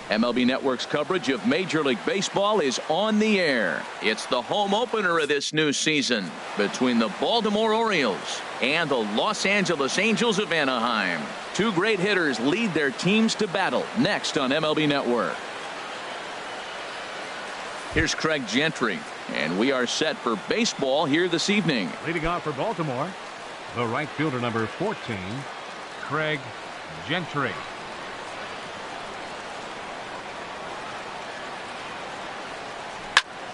MLB Network's coverage of Major League Baseball is on the air. It's the home opener of this new season between the Baltimore Orioles and the Los Angeles Angels of Anaheim. Two great hitters lead their teams to battle next on MLB Network. Here's Craig Gentry, and we are set for baseball here this evening. Leading off for Baltimore, the right fielder number 14, Craig Gentry.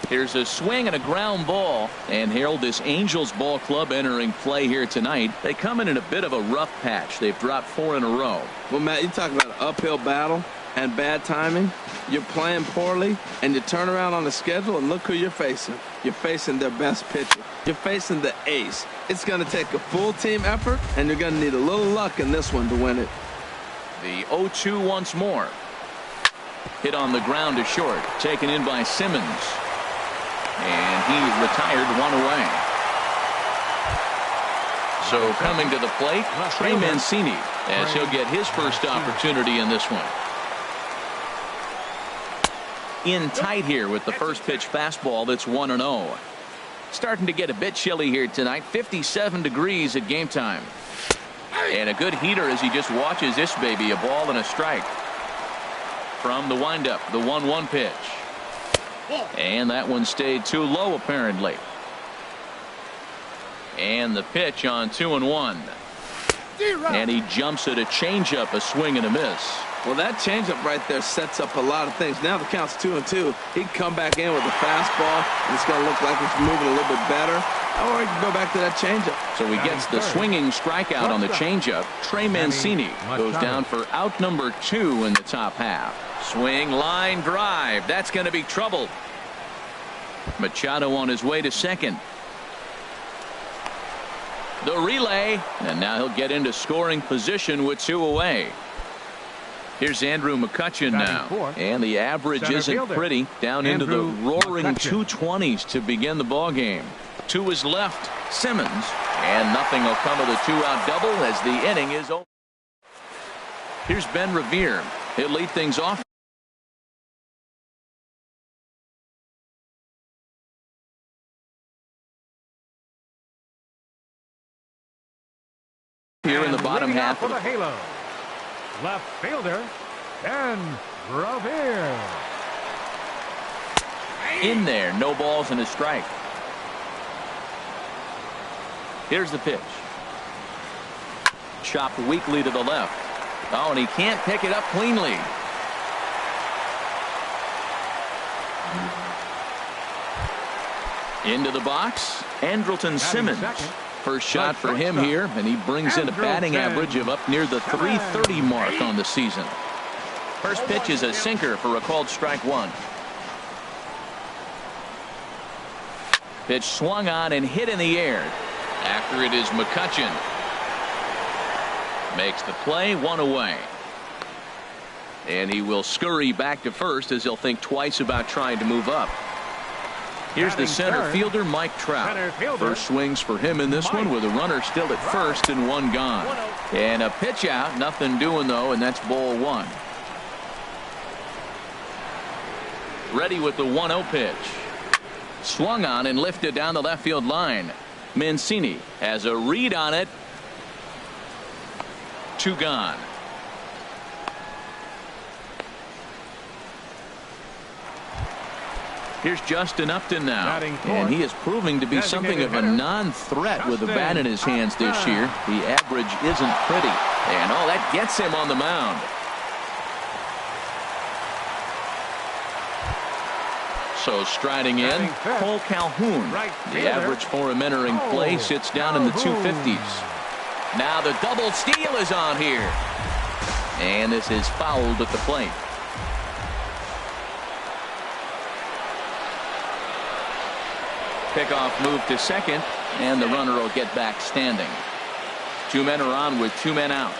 Here's a swing and a ground ball. And Harold, this Angels ball club entering play here tonight. They come in a bit of a rough patch. They've dropped 4 in a row. Well, Matt, you talk about an uphill battle and bad timing. You're playing poorly, and you turn around on the schedule, and look who you're facing. You're facing their best pitcher. You're facing the ace. It's going to take a full team effort, and you're going to need a little luck in this one to win it. The 0-2 once more. Hit on the ground to short. Taken in by Simmons. And he's retired 1 away. So coming to the plate, Trey Mancini, as he'll get his first opportunity in this one. In tight here with the first pitch fastball that's 1-0. Starting to get a bit chilly here tonight. 57 degrees at game time. And a good heater as he just watches this baby. A ball and a strike. From the windup, the 1-1 pitch. And that one stayed too low apparently. And the pitch on 2-1. And he jumps at a changeup, a swing and a miss. Well, that changeup right there sets up a lot of things. Now the count's 2-2. He can come back in with a fastball, and it's going to look like it's moving a little bit better. Or he can go back to that changeup. So he gets the swinging strikeout on the changeup. Trey Mancini goes down for out number 2 in the top half. Swing, line drive. That's going to be trouble. Machado on his way to second. The relay, and now he'll get into scoring position with 2 away. Here's Andrew McCutchen now, and the average isn't pretty. Down into the roaring 220s to begin the ball game. To his left, Simmons, and nothing will come of the 2-out double as the inning is over. Here's Ben Revere. He'll lead things off. Here in the bottom half of the halo, left fielder Ben Revere. In there, no balls and a strike. Here's the pitch. Chopped weakly to the left. Oh, and he can't pick it up cleanly. Into the box, Andrelton Simmons. First shot for him here, and he brings in a batting average of up near the .330 mark on the season. First pitch is a sinker for a called strike 1. Pitch swung on and hit in the air. After it is McCutchen. Makes the play, 1 away. And he will scurry back to first as he'll think twice about trying to move up. Here's the center fielder, Mike Trout. First swings for him in this one with a runner still at first and 1 gone. And a pitch out, nothing doing though, and that's ball 1. Ready with the 1-0 pitch. Swung on and lifted down the left field line. Mancini has a read on it. 2 gone. Here's Justin Upton now, and he is proving to be something of a non-threat with the bat in his hands this year. The average isn't pretty, and oh, that gets him on the mound. So striding in, Cole Calhoun. The average for him entering play sits down in the 250s. Now the double steal is on here, and this is fouled at the plate. Pickoff move to second, and the runner will get back standing. 2 men are on with 2 men out.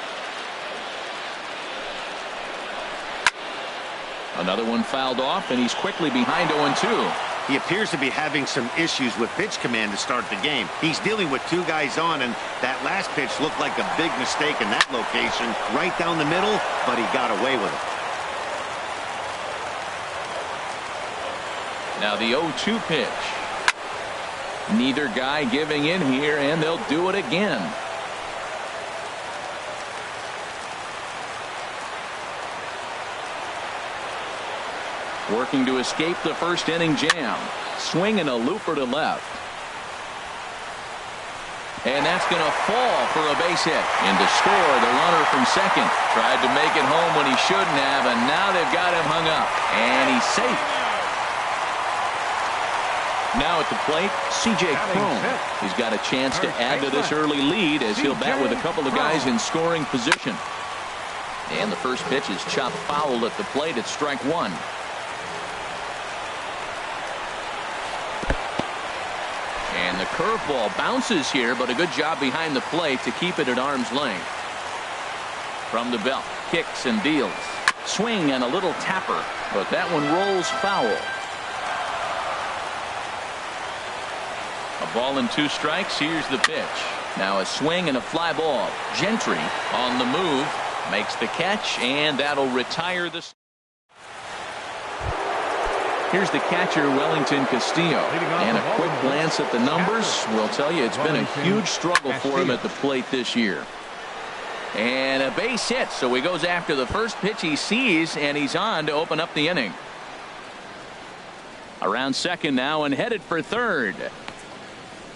Another one fouled off, and he's quickly behind 0-2. He appears to be having some issues with pitch command to start the game. He's dealing with 2 guys on, and that last pitch looked like a big mistake in that location. Right down the middle, but he got away with it. Now the 0-2 pitch. Neither guy giving in here, and they'll do it again. Working to escape the first inning jam. Swinging a looper to left. And that's going to fall for a base hit. And to score, the runner from second. Tried to make it home when he shouldn't have, and now they've got him hung up. And he's safe. Now at the plate, C.J. Cron. He's got a chance to add to this early lead as he'll bat with a couple of guys in scoring position. And the first pitch is chopped foul at the plate at strike one. And the curveball bounces here, but a good job behind the plate to keep it at arm's length. From the belt, kicks and deals. Swing and a little tapper, but that one rolls foul. A ball and 2 strikes. Here's the pitch. Now a swing and a fly ball. Gentry on the move, makes the catch, and that'll retire the. Here's the catcher, Wellington Castillo. And a quick glance at the numbers will tell you it's been a huge struggle for him at the plate this year. And a base hit, so he goes after the first pitch he sees, and he's on to open up the inning. Around second now and headed for third.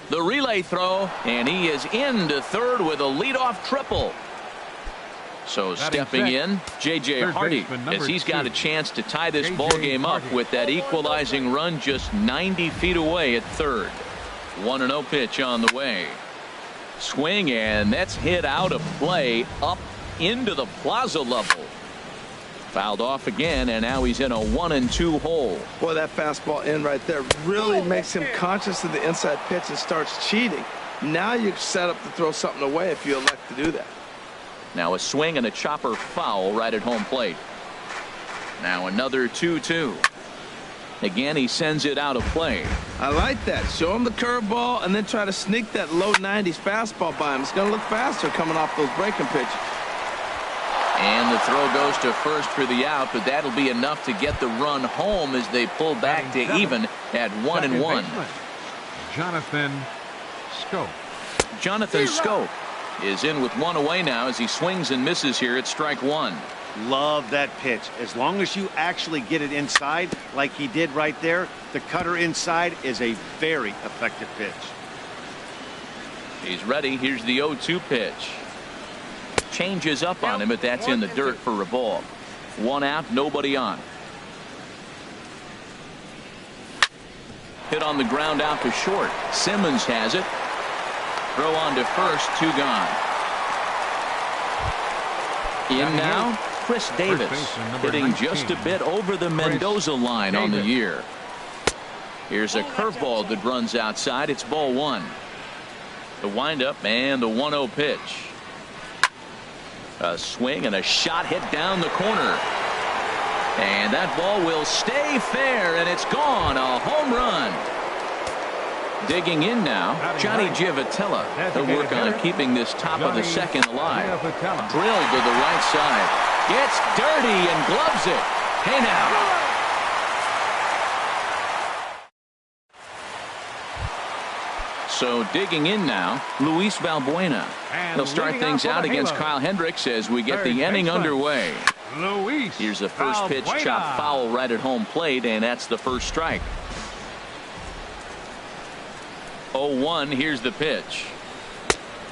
The relay throw, and he is into third with a leadoff triple. So stepping in, J.J. Hardy, as he's got a chance to tie this ball game up with that equalizing run just 90 feet away at third. 1-0 pitch on the way. Swing, and that's hit out of play up into the plaza level. Fouled off again, and now he's in a 1-2 hole. Boy, that fastball in right there really makes him conscious of the inside pitch and starts cheating. Now you're set up to throw something away if you elect to do that. Now a swing and a chopper foul right at home plate. Now another 2-2. Again, he sends it out of play. I like that. Show him the curveball and then try to sneak that low 90s fastball by him. It's going to look faster coming off those breaking pitches. And the throw goes to first for the out, but that'll be enough to get the run home as they pull back to even at 1-1. Jonathan Schoop. Jonathan Schoop is in with one away now as he swings and misses here at strike one. Love that pitch. As long as you actually get it inside like he did right there, the cutter inside is a very effective pitch. He's ready. Here's the 0-2 pitch. Changes up on him, but that's in the dirt for a ball. One out, nobody on. Hit on the ground out to short. Simmons has it. Throw on to first, 2 gone. In now, Chris Davis, hitting just a bit over the Mendoza line on the year. Here's a curveball that runs outside. It's ball 1. The windup and the 1-0 pitch. A swing and a shot hit down the corner. And that ball will stay fair, and it's gone. A home run. Digging in now, Johnny Giavotella. He'll work on keeping this top of the second alive. Drilled to the right side. Gets dirty and gloves it. Hey now. So digging in now, Luis Valbuena. He'll start things out against Kyle Hendricks as we get the inning underway. Here's the first pitch, chopped foul right at home plate, and that's the first strike. 0-1, here's the pitch.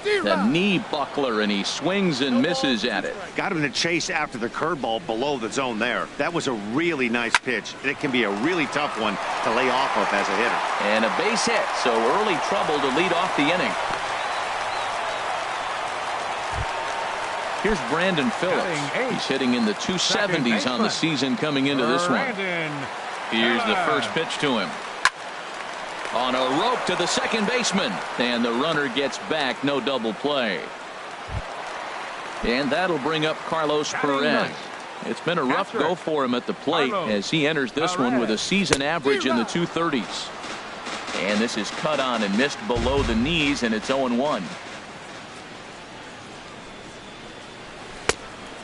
The knee buckler, and he swings and misses at it. Got him to chase after the curveball below the zone there. That was a really nice pitch, and it can be a really tough one to lay off of as a hitter. And a base hit, so early trouble to lead off the inning. Here's Brandon Phillips. He's hitting in the 270s on the season coming into this one. Here's the first pitch to him. On a rope to the second baseman, and the runner gets back, no double play. And that'll bring up Carlos Perez. It's been a rough go for him at the plate as he enters this one with a season average in the 230s. And this is cut on and missed below the knees, and it's 0-1.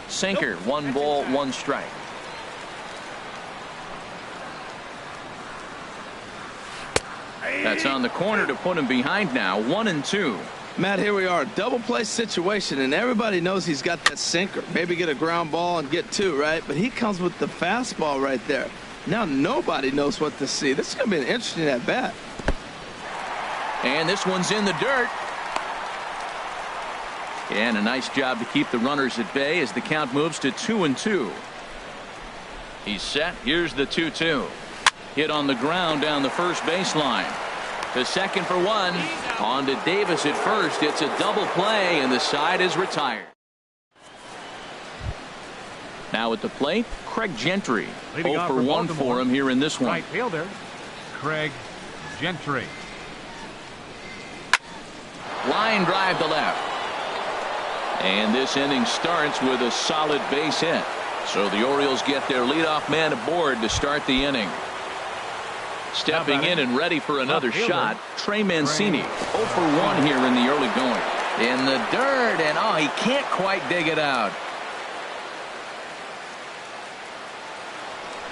Sinker, 1 ball, 1 strike. That's on the corner to put him behind now. 1-2. Matt, here we are, double play situation, and everybody knows he's got that sinker. Maybe get a ground ball and get two, right? But he comes with the fastball right there. Now nobody knows what to see. This is going to be an interesting at bat. And this one's in the dirt. And a nice job to keep the runners at bay as the count moves to 2-2. He's set. Here's the 2-2. Hit on the ground down the first baseline. To second for one. On to Davis at first. It's a double play, and the side is retired. Now at the plate, Craig Gentry. 0 for 1 for him here in this one. Right fielder, Craig Gentry. Line drive to left. And this inning starts with a solid base hit. So the Orioles get their leadoff man aboard to start the inning. Stepping in and ready for another shot, Trey Mancini. 0 for 1 here in the early going. In the dirt, and oh, he can't quite dig it out.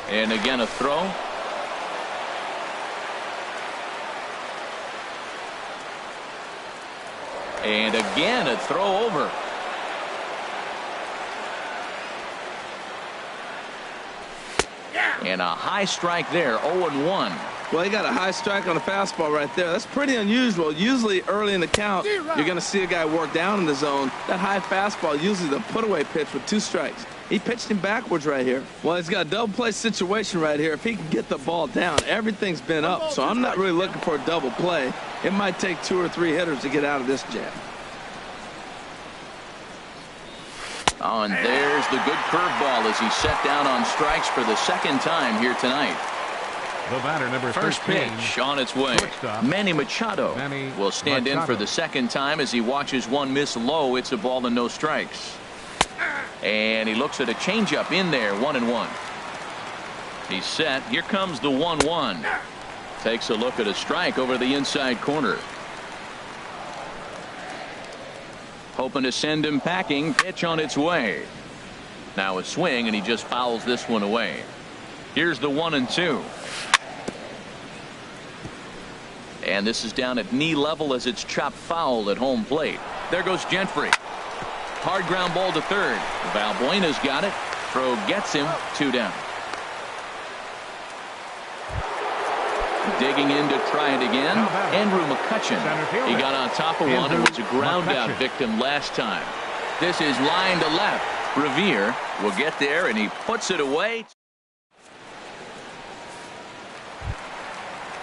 And again a throw. And again a throw over. And a high strike there. 0-1. Well, he got a high strike on a fastball right there. That's pretty unusual. Usually early in the count, you're going to see a guy work down in the zone. That high fastball, usually the put-away pitch with 2 strikes. He pitched him backwards right here. Well, he's got a double play situation right here. If he can get the ball down, everything's been up. So I'm not really looking for a double play. It might take 2 or 3 hitters to get out of this jam. Oh, and there's the good curveball as he's set down on strikes for the second time here tonight. The batter, number First 13, pitch on its way. Manny Machado will stand in for the second time as he watches one miss low. It's a ball and no strikes. And he looks at a changeup in there. 1-1. He's set. Here comes the 1-1. Takes a look at a strike over the inside corner. Hoping to send him packing. Pitch on its way. Now a swing, and he just fouls this one away. Here's the 1-2. And this is down at knee level as it's chopped foul at home plate. There goes Gentry. Hard ground ball to third. Valbuena's got it. Throw gets him. 2 down. Digging in to try it again. Andrew McCutchen. He got on top of one and was a ground out victim last time. This is line to left. Revere will get there, and he puts it away.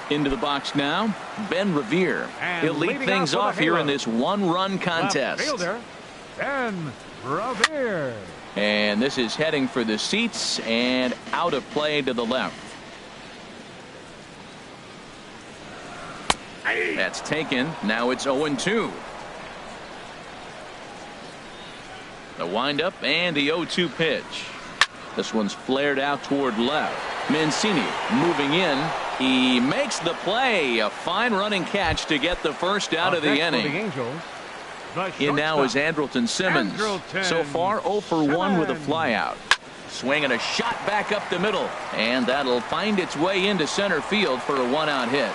Into the box now, Ben Revere. He'll lead things off here in this one-run contest. Fielder, Ben Revere. And this is heading for the seats and out of play to the left. That's taken. Now it's 0-2. The windup and the 0-2 pitch. This one's flared out toward left. Mancini moving in. He makes the play. A fine running catch to get the first out of the inning. In now is Andrelton Simmons. So far 0 for 1 with a flyout. Swinging a shot back up the middle. And that'll find its way into center field for a 1-out hit.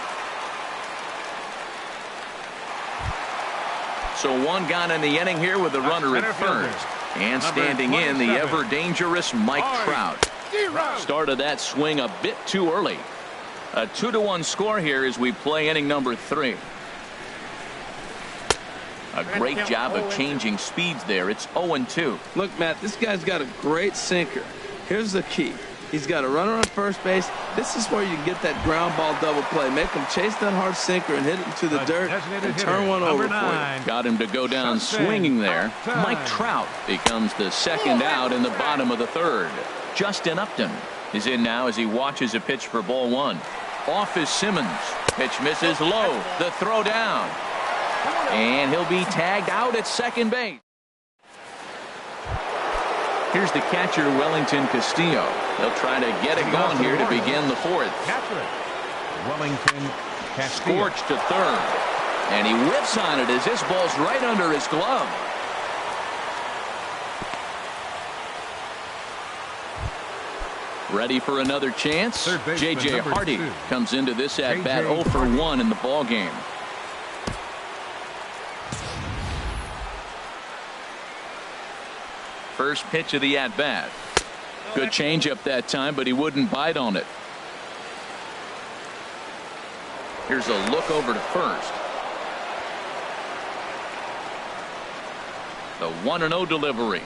So 1 gone in the inning here with the runner at first. And standing in, the ever-dangerous Mike Trout. Started that swing a bit too early. A 2-1 score here as we play inning number 3. A great job of changing speeds there. It's 0-2. Look, Matt, this guy's got a great sinker. Here's the key. He's got a runner on first base. This is where you get that ground ball double play. Make him chase that hard sinker and hit it into the dirt and turn one over for you. Got him to go down swinging there. Mike Trout becomes the second out in the bottom of the third. Justin Upton is in now as he watches a pitch for ball 1. Off is Simmons. Pitch misses low. The throw down. And he'll be tagged out at second base. Here's the catcher, Wellington Castillo. They'll try to get it going here to begin the 4th. Wellington Castillo. Scorched to third. And he whips on it as this ball's right under his glove. Ready for another chance? J.J. Hardy 2. comes into this at-bat 0 for 1 in the ball game. First pitch of the at-bat. Good changeup that time, but he wouldn't bite on it. Here's a look over to first. The 1-0 delivery.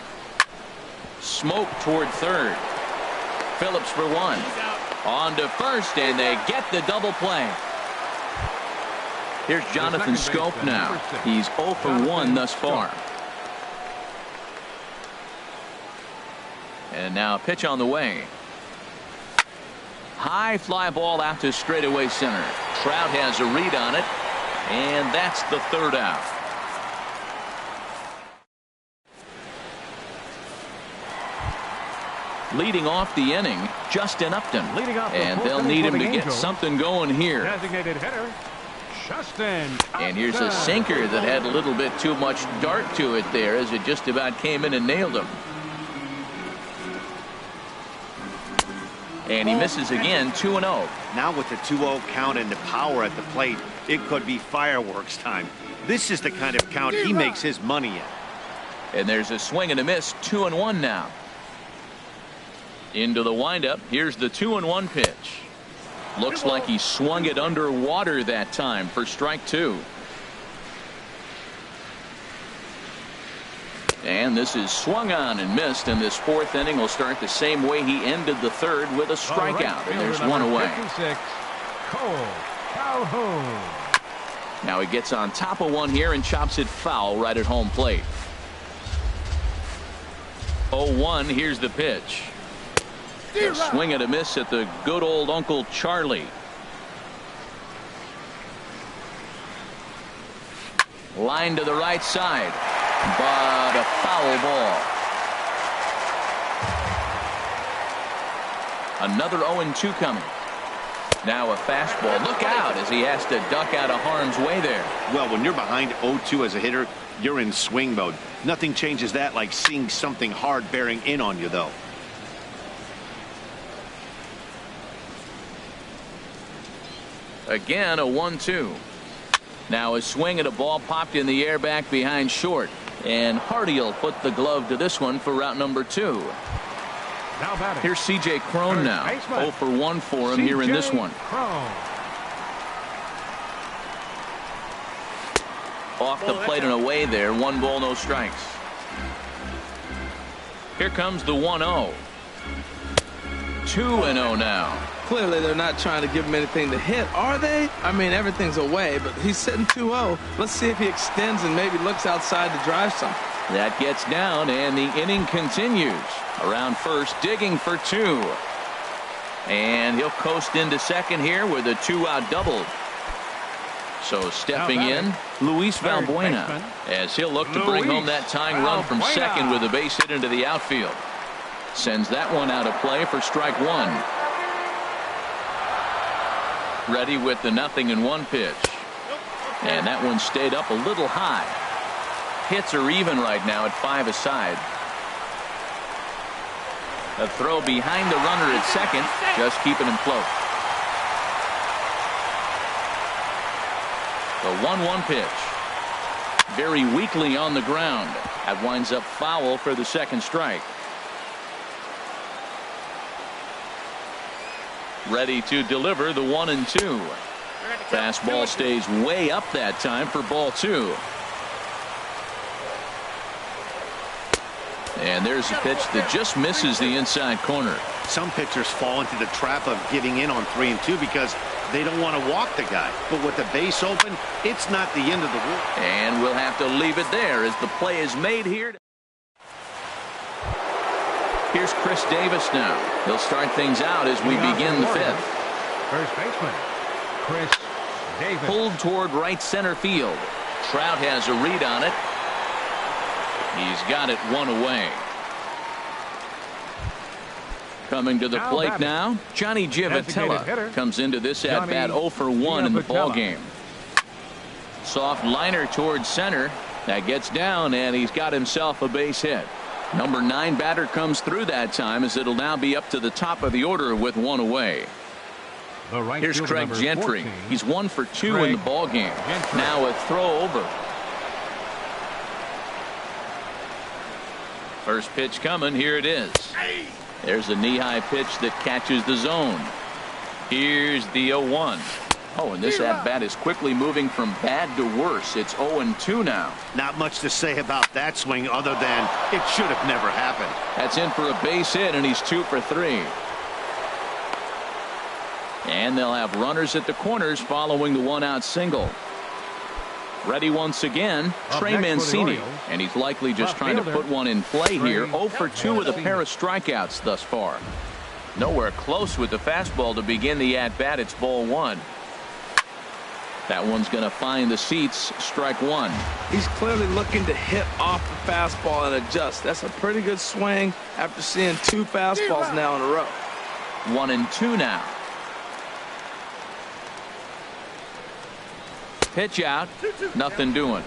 Smoke toward third. Phillips for 1. On to first, and they get the double play. Here's Jonathan Scope now. He's 0 for 1 thus far. And now a pitch on the way. High fly ball out to straightaway center. Trout has a read on it, and that's the third out. Leading off the inning, Justin Upton. And they'll need him to get something going here. Designated hitter, Justin Upton. And here's a sinker that had a little bit too much dart to it there as it just about came in and nailed him. And he misses again, 2-0. Now with the 2-0 count and the power at the plate, it could be fireworks time. This is the kind of count he makes his money in. And there's a swing and a miss, 2-1 now. Into the windup. Here's the 2-1 pitch. Looks like he swung it underwater that time for strike 2. And this is swung on and missed, and this fourth inning will start the same way he ended the third with a strikeout, and there's one away. 56, Cole Calhoun. Now he gets on top of one here and chops it foul right at home plate. 0-1. Here's the pitch. A swing and a miss at the good old Uncle Charlie. Line to the right side, but a foul ball. Another 0-2 coming. Now a fastball. Look out as he has to duck out of harm's way there. Well, when you're behind 0-2 as a hitter, you're in swing mode. Nothing changes that like seeing something hard bearing in on you, though. Again, a 1-2. Now a swing at a ball popped in the air back behind short. And Hardy will put the glove to this one for route number 2. Here's C.J. Cron now. 0 for 1 for him here in this one. Off the plate and away there. 1 ball, no strikes. Here comes the 1-0. 2-0 now. Clearly, they're not trying to give him anything to hit, are they? I mean, everything's away, but he's sitting 2-0. Let's see if he extends and maybe looks outside to drive something. That gets down, and the inning continues. Around first, digging for 2. And he'll coast into second here with a 2-out double. So stepping in, Luis Valbuena, as he'll look to bring home that tying run from second with a base hit into the outfield. Sends that one out of play for strike 1. Ready with the 0-1 pitch. And that one stayed up a little high. Hits are even right now at 5 aside. A throw behind the runner at second, just keeping him close. The 1-1 pitch. Very weakly on the ground. That winds up foul for the second strike. Ready to deliver the 1-2. Fastball stays way up that time for ball 2. And there's a pitch that just misses the inside corner. Some pitchers fall into the trap of giving in on 3 and 2 because they don't want to walk the guy. But with the base open, it's not the end of the world. And we'll have to leave it there as the play is made here. Here's Chris Davis now. He'll start things out as we begin the 5th. First baseman, Chris Davis. Pulled toward right center field. Trout has a read on it. He's got it 1 away. Coming to the plate now, Johnny Giavotella comes into this at-bat 0 for 1 in the ball game. Soft liner towards center. That gets down, and he's got himself a base hit. Number 9 batter comes through that time, as it'll now be up to the top of the order with one away. Here's Craig Gentry. 14, He's 1 for 2 in the ball game. Now a throw over. First pitch coming. Here it is. There's a knee-high pitch that catches the zone. Here's the 0-1. Oh, and this at-bat is quickly moving from bad to worse. It's 0-2 now. Not much to say about that swing other than it should have never happened. That's in for a base hit, and he's 2 for 3. And they'll have runners at the corners following the one-out single. Ready once again, Trey Mancini, and he's likely just trying to put one in play here. 0 for 2 with a pair of strikeouts thus far. Nowhere close with the fastball to begin the at-bat. It's ball 1. That one's going to find the seats. Strike 1. He's clearly looking to hit off the fastball and adjust. That's a pretty good swing after seeing 2 fastballs now in a row. 1-2 now. Pitch out. Nothing doing.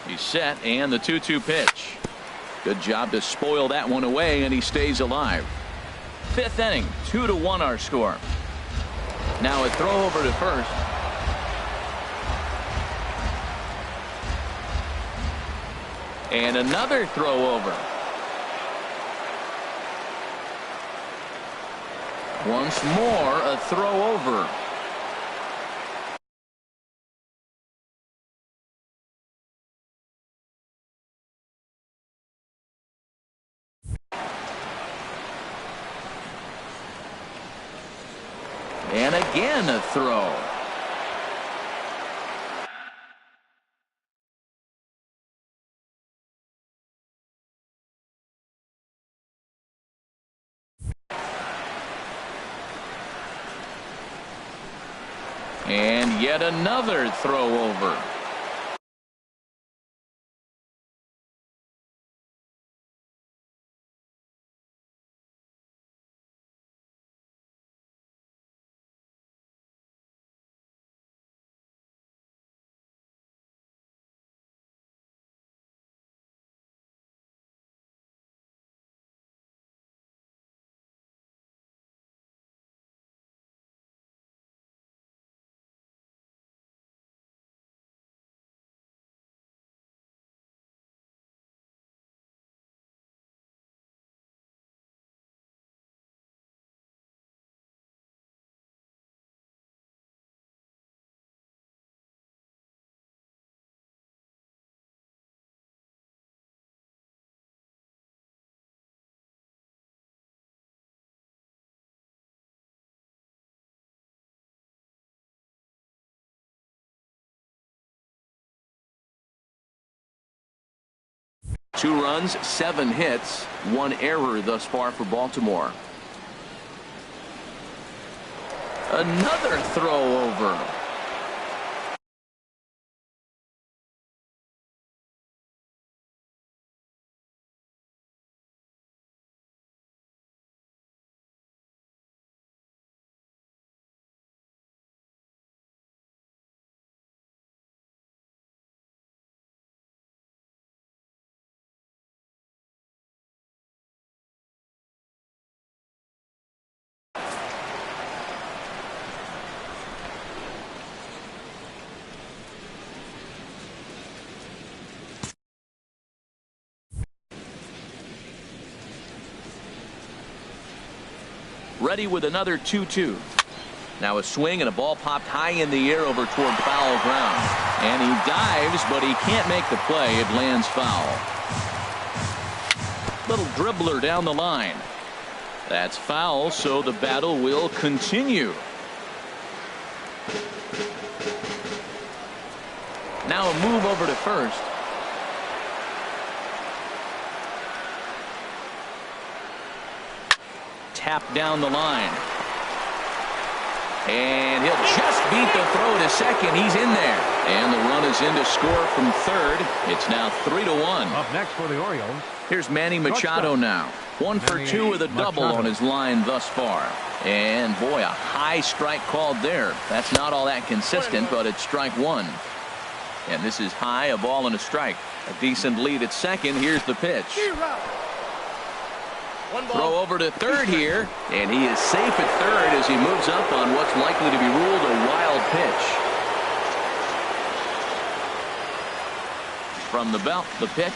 He's set, and the 2-2 pitch. Good job to spoil that one away, and he stays alive. 5th inning, 2-1 our score. Now a throw over to first. And another throw over. Once more, a throw over. And again a throw. And yet another throw over. Two runs, 7 hits, 1 error thus far for Baltimore. Another throw over. Ready with another 2-2. Now a swing and a ball popped high in the air over toward foul ground. And he dives, but he can't make the play. It lands foul. Little dribbler down the line. That's foul, so the battle will continue. Now a move over to first. Tap down the line. And he'll just beat the throw to second. He's in there. And the run is in to score from third. It's now 3-1. Up next for the Orioles. Here's Manny Machado now. 1 for 2 with a double on his line thus far. And boy, a high strike called there. That's not all that consistent, but it's strike 1. And this is high, a ball and a strike. A decent lead at second. Here's the pitch. Throw over to third here, and he is safe at third as he moves up on what's likely to be ruled a wild pitch. From the belt, the pitch.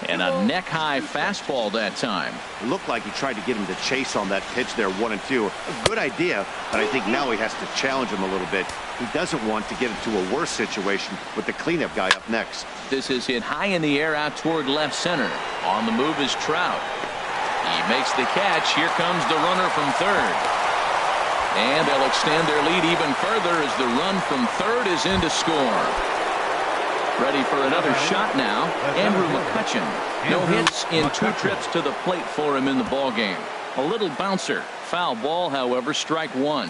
And a neck-high fastball that time. It looked like he tried to get him to chase on that pitch there, 1-2. A good idea, but I think now he has to challenge him a little bit. He doesn't want to get into a worse situation with the cleanup guy up next. This is hit high in the air out toward left center. On the move is Trout. He makes the catch. Here comes the runner from third. And they'll extend their lead even further as the run from third is in to score. Ready for another shot now. Andrew McCutcheon. No hits in 2 trips to the plate for him in the ballgame. A little bouncer. Foul ball, however, strike 1.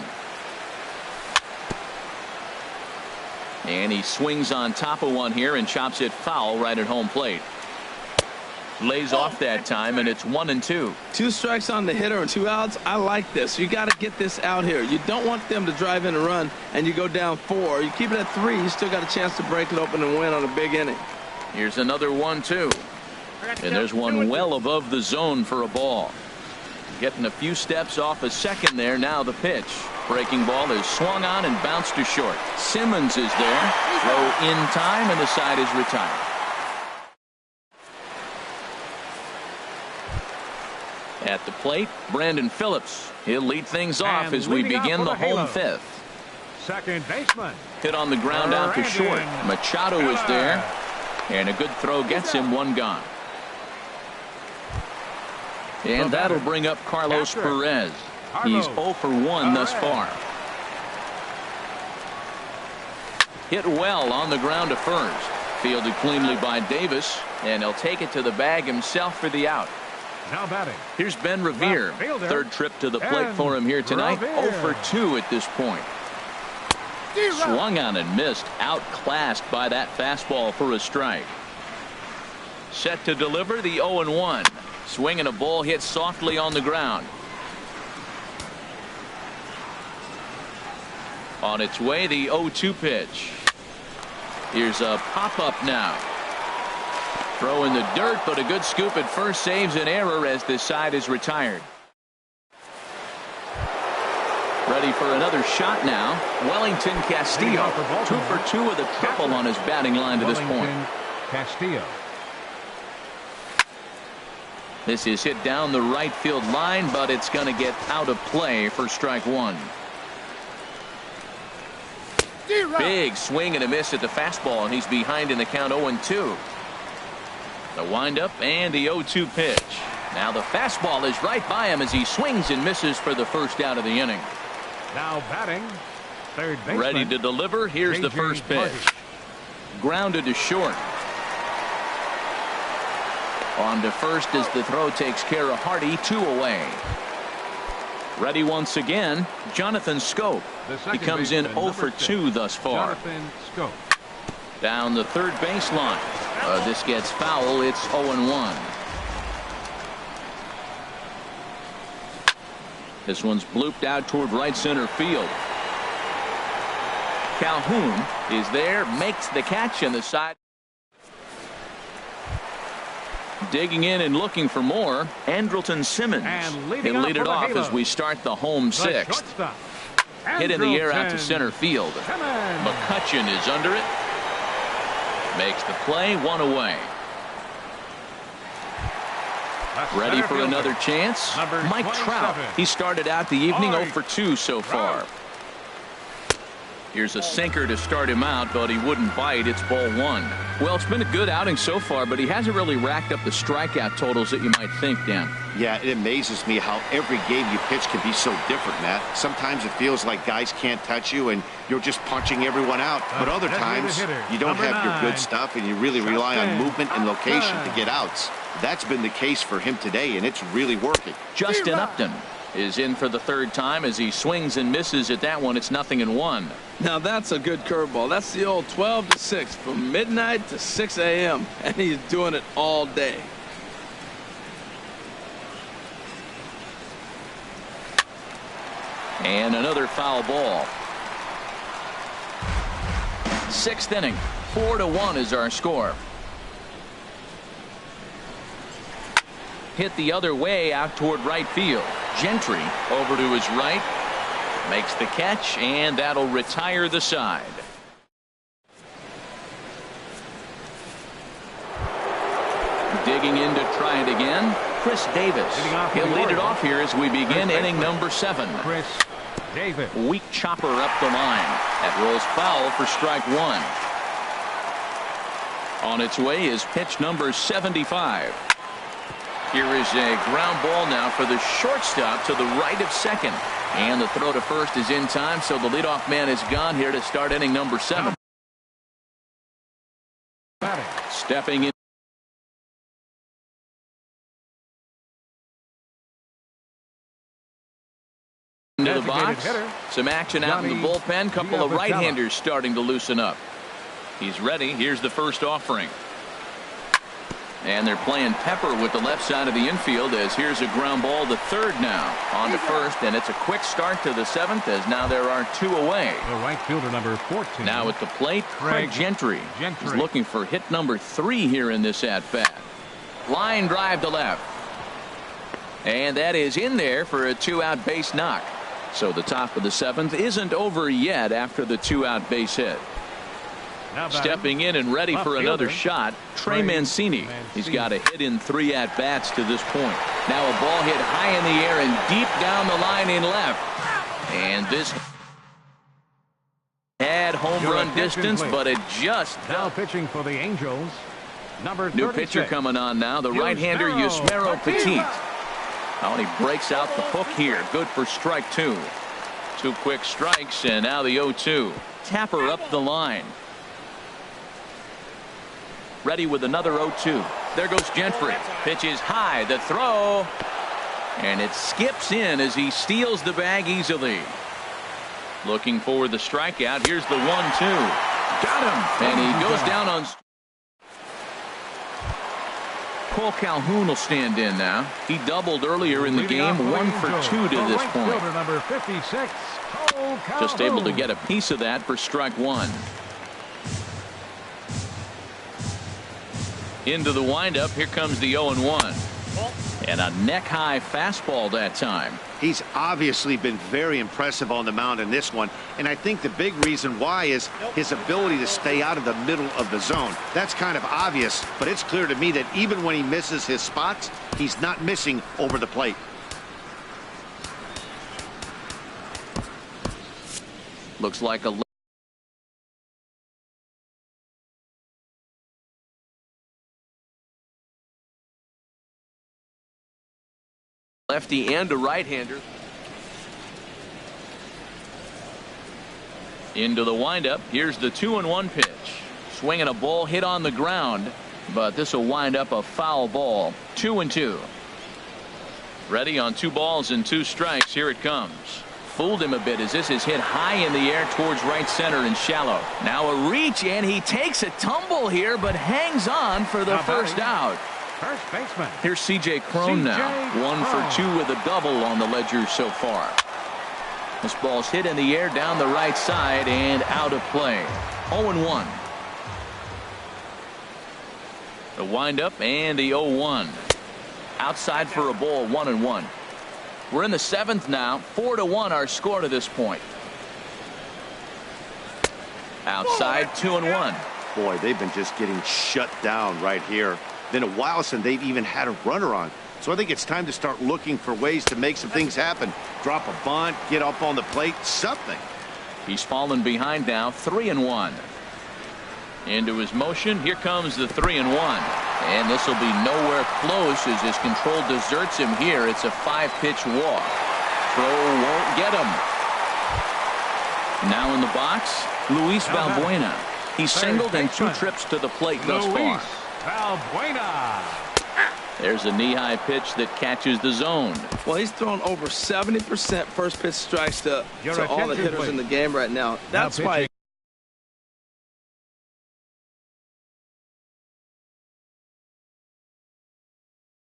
And he swings on top of one here and chops it foul right at home plate. Lays off that time, and it's 1-2. 2 strikes on the hitter and 2 outs. I like this. You got to get this out here. You don't want them to drive in a run and you go down 4. You keep it at 3. You still got a chance to break it open and win on a big inning. Here's another 1-2. And there's one well above the zone for a ball. Getting a few steps off a second there. Now the pitch. Breaking ball is swung on and bounced to short. Simmons is there. Throw in time, and the side is retired. At the plate, Brandon Phillips. He'll lead things off as we begin the home 5th. Second baseman. Hit on the ground out to short. Machado is there. And a good throw gets him 1 gone. And that'll bring up Carlos Perez. He's 0 for 1 thus far. Hit well on the ground to first. Fielded cleanly by Davis. And he'll take it to the bag himself for the out. Now batting. Here's Ben Revere. 3rd trip to the plate for him here tonight. 0 for 2 at this point. Swung on and missed. Outclassed by that fastball for a strike. Set to deliver the 0-1. Swinging a ball hit softly on the ground. On its way, the 0-2 pitch. Here's a pop-up now. Throw in the dirt, but a good scoop at first saves an error as this side is retired. Ready for another shot now. Wellington Castillo. 2 for 2 with a triple on his batting line to this point. Castillo. This is hit down the right field line, but it's going to get out of play for strike 1. Big swing and a miss at the fastball, and he's behind in the count 0-2. The windup and the 0-2 pitch. Now the fastball is right by him as he swings and misses for the first out of the inning. Now batting, third baseman. Ready to deliver. Here's the first pitch. Grounded to short. On to first as the throw takes care of Hardy. 2 away. Ready once again, Jonathan Scope. He comes in 0 for 2 thus far. Jonathan Scope. Down the third baseline. This gets foul. It's 0-1. This one's blooped out toward right center field. Calhoun is there, makes the catch, and the side. Digging in and looking for more, Andrelton Simmons. He'll lead it off as we start the home 6th. Hit in the air out to center field. McCutcheon is under it. Makes the play, 1 away. Ready for another chance. Mike Trout. He started out the evening 0 for 2 so far. Here's a sinker to start him out, but he wouldn't bite. It's ball 1. Well, it's been a good outing so far, but he hasn't really racked up the strikeout totals that you might think, Dan. Yeah, it amazes me how every game you pitch can be so different, Matt. Sometimes it feels like guys can't touch you and you're just punching everyone out. But other times you don't have your good stuff and you really rely on movement and location to get outs. That's been the case for him today, and it's really working. Justin Upton is in for the 3rd time as he swings and misses at that one. It's 0-1. Now that's a good curveball. That's the old 12 to 6 from midnight to 6 a.m. and he's doing it all day. And another foul ball. Sixth inning, 4-1 is our score. Hit the other way out toward right field. Gentry over to his right, makes the catch, and that'll retire the side. Digging in to try it again, Chris Davis. He'll lead it off here as we begin inning number 7. Chris Davis. Weak chopper up the line. That rolls foul for strike 1. On its way is pitch number 75. Here is a ground ball now for the shortstop to the right of second. And the throw to first is in time, so the leadoff man is gone here to start inning number 7. Stepping in to the box. Some action out in the bullpen. Couple of right-handers starting to loosen up. He's ready. Here's the first offering. And they're playing pepper with the left side of the infield as here's a ground ball to third now. On to first, and it's a quick start to the 7th as now there are 2 away. The right fielder number 14. Now at the plate, Craig Gentry. He's looking for hit number 3 here in this at-bat. Line drive to left. And that is in there for a 2-out base knock. So the top of the 7th isn't over yet after the 2-out base hit. Stepping in and ready for another shot, Trey Mancini. He's got a hit in 3 at-bats to this point. Now a ball hit high in the air and deep down the line in left. And this had home run distance, but it just now pitching for the Angels. Number 36. New pitcher coming on now, the right-hander Yusmeiro Petit. Oh, and he breaks out the hook here. Good for strike 2. 2 quick strikes, and now the 0-2. Tapper up the line. Ready with another 0-2. There goes Gentry. Pitch is high. The throw. And it skips in as he steals the bag easily. Looking for the strikeout. Here's the 1-2. Got him. And he goes down on. Cole Calhoun will stand in now. He doubled earlier in the game. 1 for 2 to this point. Number 56, just able to get a piece of that for strike 1. Into the windup. Here comes the 0-1. And a neck-high fastball that time. He's obviously been very impressive on the mound in this one, and I think the big reason why is his ability to stay out of the middle of the zone. That's kind of obvious, but it's clear to me that even when he misses his spots, he's not missing over the plate. Looks like a lefty and a right-hander. Into the windup. Here's the 2-1 pitch. Swinging a ball hit on the ground, but this will wind up a foul ball. 2-2. Ready on 2 balls and 2 strikes. Here it comes. Fooled him a bit as this is hit high in the air towards right center and shallow. Now a reach, and he takes a tumble here but hangs on for the first out. First baseman. Here's C.J. Cron now. 1 for 2 with a double on the ledger so far. This ball's hit in the air down the right side and out of play. 0-1. The windup and the 0-1. Outside for a ball. 1-1. We're in the 7th now. 4-1 our score to this point. Outside 2-1. Boy, they've been just getting shut down right here. Been a while since they've even had a runner on. So I think it's time to start looking for ways to make some things happen. Drop a bunt, get up on the plate, something. He's fallen behind now. 3-1. Into his motion. Here comes the 3-1. And this will be nowhere close as his control deserts him here. It's a 5-pitch walk. Throw won't get him. Now in the box, Luis Valbuena. He's singled and 2 trips to the plate thus far. Valbuena. There's a knee-high pitch that catches the zone. Well, he's thrown over 70% first pitch strikes to all the hitters in the game right now. That's why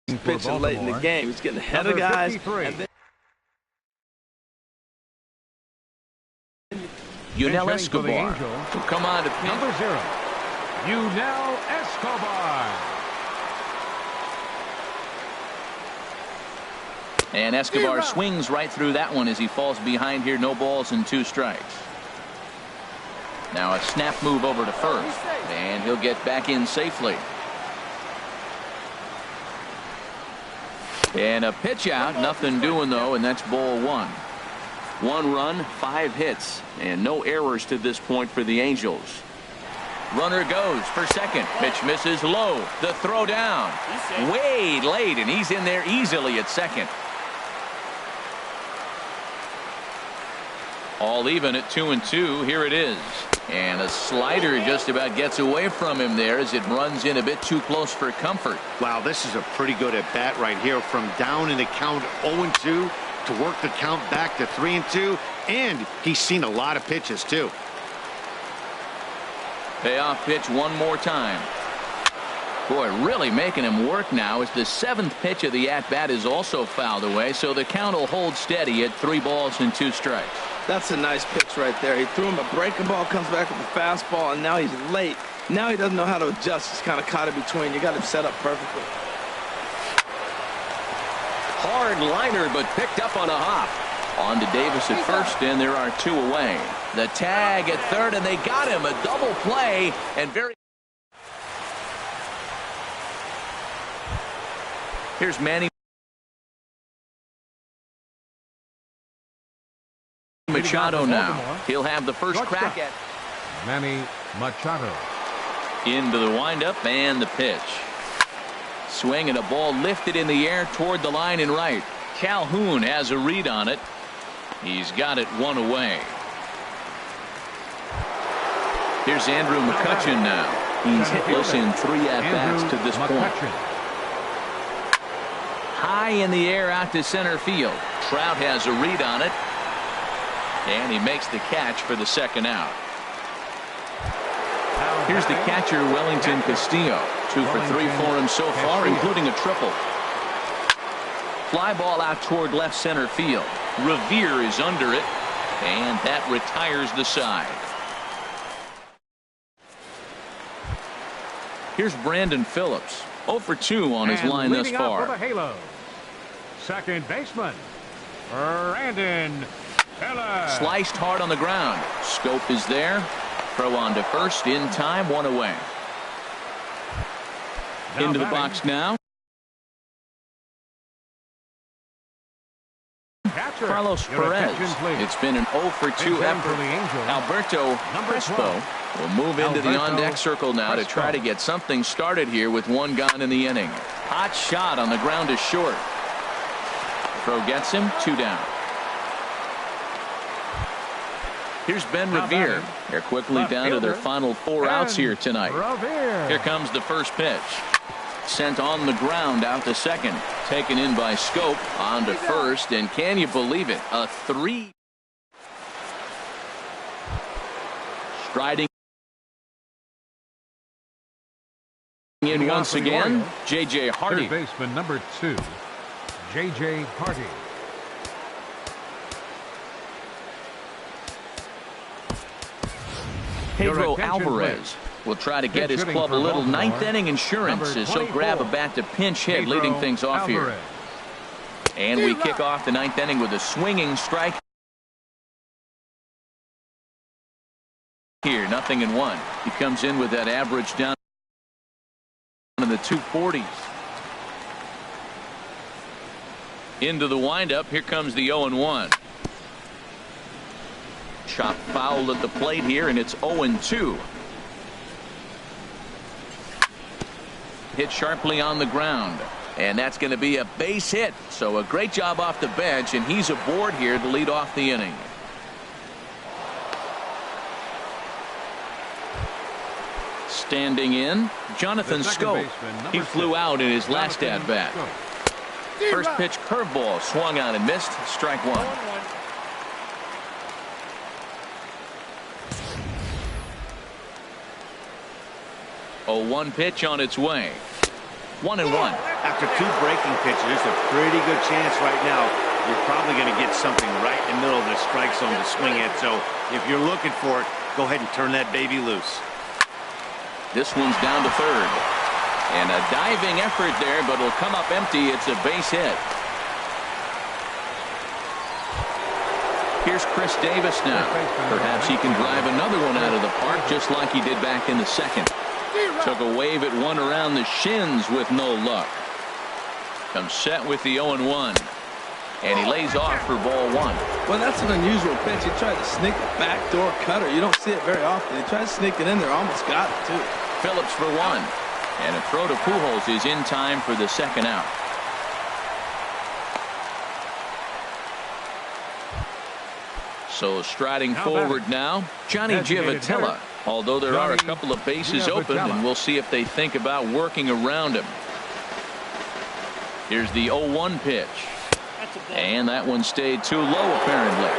he's pitching late in the game. He's getting ahead of guys. And then Yunel Escobar will come on to pitch. Number 0, Yunel Escobar. And Escobar swings right through that one as he falls behind here. No balls and 2 strikes. Now a snap move over to first, and he'll get back in safely. And a pitch out, nothing doing though, and that's ball 1. 1 run, 5 hits, and no errors to this point for the Angels. Runner goes for second. Pitch misses low. The throw down. Way late, and he's in there easily at second. All even at 2-2. Here it is. And a slider just about gets away from him there as it runs in a bit too close for comfort. Wow, this is a pretty good at bat right here. From down in the count 0-2 to work the count back to 3-2. And he's seen a lot of pitches too. Payoff pitch one more time. Boy, really making him work now as the 7th pitch of the at-bat is also fouled away, so the count will hold steady at 3 balls and 2 strikes. That's a nice pitch right there. He threw him a breaking ball, comes back with a fastball, and now he's late. Now he doesn't know how to adjust. He's kind of caught in between. You got him set up perfectly. Hard liner, but picked up on a hop. On to Davis at first, and there are 2 away. The tag at third, and they got him. A double play, and very... Here's Manny Machado now. He'll have the first crack at Manny Machado. Into the windup and the pitch. Swing and a ball lifted in the air toward the line and right. Calhoun has a read on it. He's got it 1 away. Here's Andrew McCutchen now. He's hitless in 3 at-bats to this point. High in the air out to center field. Trout has a read on it. And he makes the catch for the 2nd out. Here's the catcher, Wellington Castillo. 2 for 3 for him so far, including a triple. Fly ball out toward left center field. Revere is under it, and that retires the side. Here's Brandon Phillips. 0 for 2 on his line thus far. For the Halo, second baseman, Brandon Phillips. Sliced hard on the ground. Scope is there. Throw on to first in time, 1 away. Into the box now. Carlos Perez. It's been an 0 for 2 effort. Alberto Crespo will move into the on-deck circle now to try to get something started here with 1 gone in the inning. Hot shot on the ground is short. Throw gets him, 2 down. Here's Ben Revere. They're quickly down to their final 4 outs here tonight. Here comes the first pitch. Sent on the ground out to second. Taken in by Scope. On to first. And can you believe it? A 3. Striding in once again. J.J. Hardy. Third baseman number 2, J.J. Hardy. Pedro Alvarez will try to get his club a little 9th inning insurance as he'll grab a bat to pinch hit, leading things off here. And we kick off the 9th inning with a swinging strike. Here, 0-1. He comes in with that average down in the 240s. Into the windup. Here comes the 0-1. Chop foul at the plate here, and it's 0-2. Hit sharply on the ground, and that's going to be a base hit. So a great job off the bench, and he's aboard here to lead off the inning. Standing in, Jonathan Scope. He flew out in his last at-bat. First pitch curveball swung on and missed. Strike 1. 0-1 pitch on its way. 1-1. After 2 breaking pitches, there's a pretty good chance right now you're probably going to get something right in the middle of the strike zone to swing at. So if you're looking for it, go ahead and turn that baby loose. This one's down to third. And a diving effort there, but it'll come up empty. It's a base hit. Here's Chris Davis now. Perhaps he can drive another one out of the park just like he did back in the second. Took a wave at one around the shins with no luck. Comes set with the 0-1. And he lays off for ball one. Well, that's an unusual pitch. He tried to sneak a backdoor cutter. You don't see it very often. He tried to sneak it in there. Almost got it, too. Phillips for one. And a throw to Pujols is in time for the second out. So striding forward now, Johnny Givotella. Although there are a couple of bases open, and we'll see if they think about working around him. Here's the 0-1 pitch. And that one stayed too low, apparently.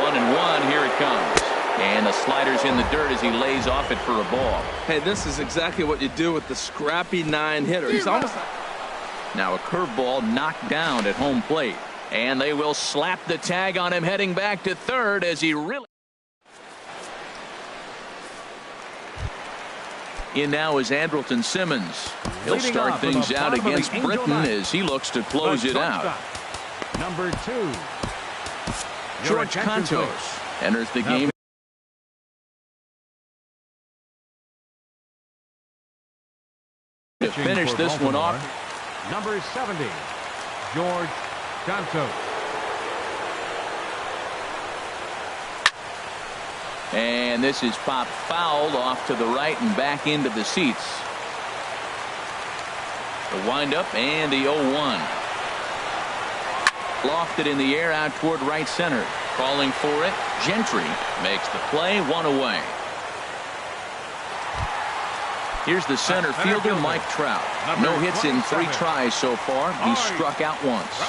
1-1, here it comes. And the slider's in the dirt as he lays off it for a ball. Hey, this is exactly what you do with the scrappy 9-hitter. He's almost... Now a curveball knocked down at home plate. And they will slap the tag on him heading back to third as he really... In now is Andrelton Simmons. He'll start things out against Britton as he looks to close it out. Number 2. George Cantos enters the game. To finish this one off. Number 70. George Cantos. And this is popped foul off to the right and back into the seats. The windup and the 0-1. Lofted in the air out toward right center. Calling for it. Gentry makes the play, one away. Here's the center fielder, Mike Trout. No hits in 3 tries so far. He struck out once.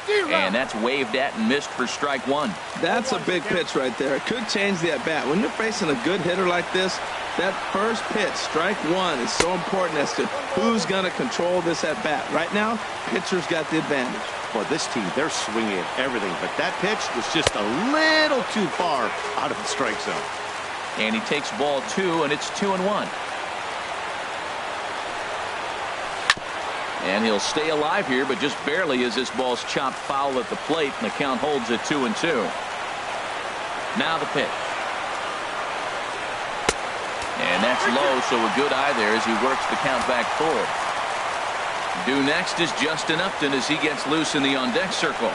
And that's waved at and missed for strike one. That's a big pitch right there. It could change the at-bat. When you're facing a good hitter like this, that first pitch, strike one, is so important as to who's going to control this at-bat. Right now, pitcher's got the advantage. Well, this team, they're swinging at everything, but that pitch was just a little too far out of the strike zone. And he takes ball 2, and it's 2-1. And he'll stay alive here, but just barely as this ball's chopped foul at the plate, and the count holds at 2-2. Now the pitch. And that's low, so a good eye there as he works the count back forward. Due next is Justin Upton as he gets loose in the on-deck circle.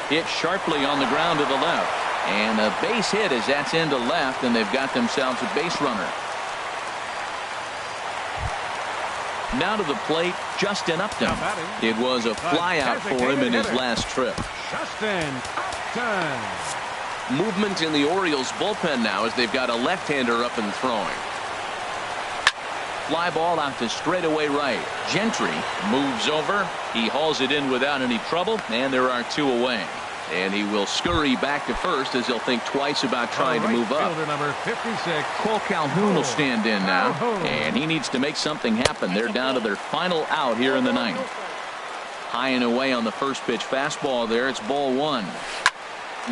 Hit sharply on the ground to the left. And a base hit as that's into left, and they've got themselves a base runner. Now to the plate, Justin Upton. It was a flyout for him in his last trip. Justin Upton. Movement in the Orioles bullpen now as they've got a left-hander up and throwing. Fly ball out to straightaway right. Gentry moves over. He hauls it in without any trouble, and there are 2 away. And he will scurry back to first as he'll think twice about trying to move up. Number 56. Cole Calhoun will stand in now, and he needs to make something happen. They're down to their final out here in the 9th. High and away on the first pitch fastball there. It's ball 1.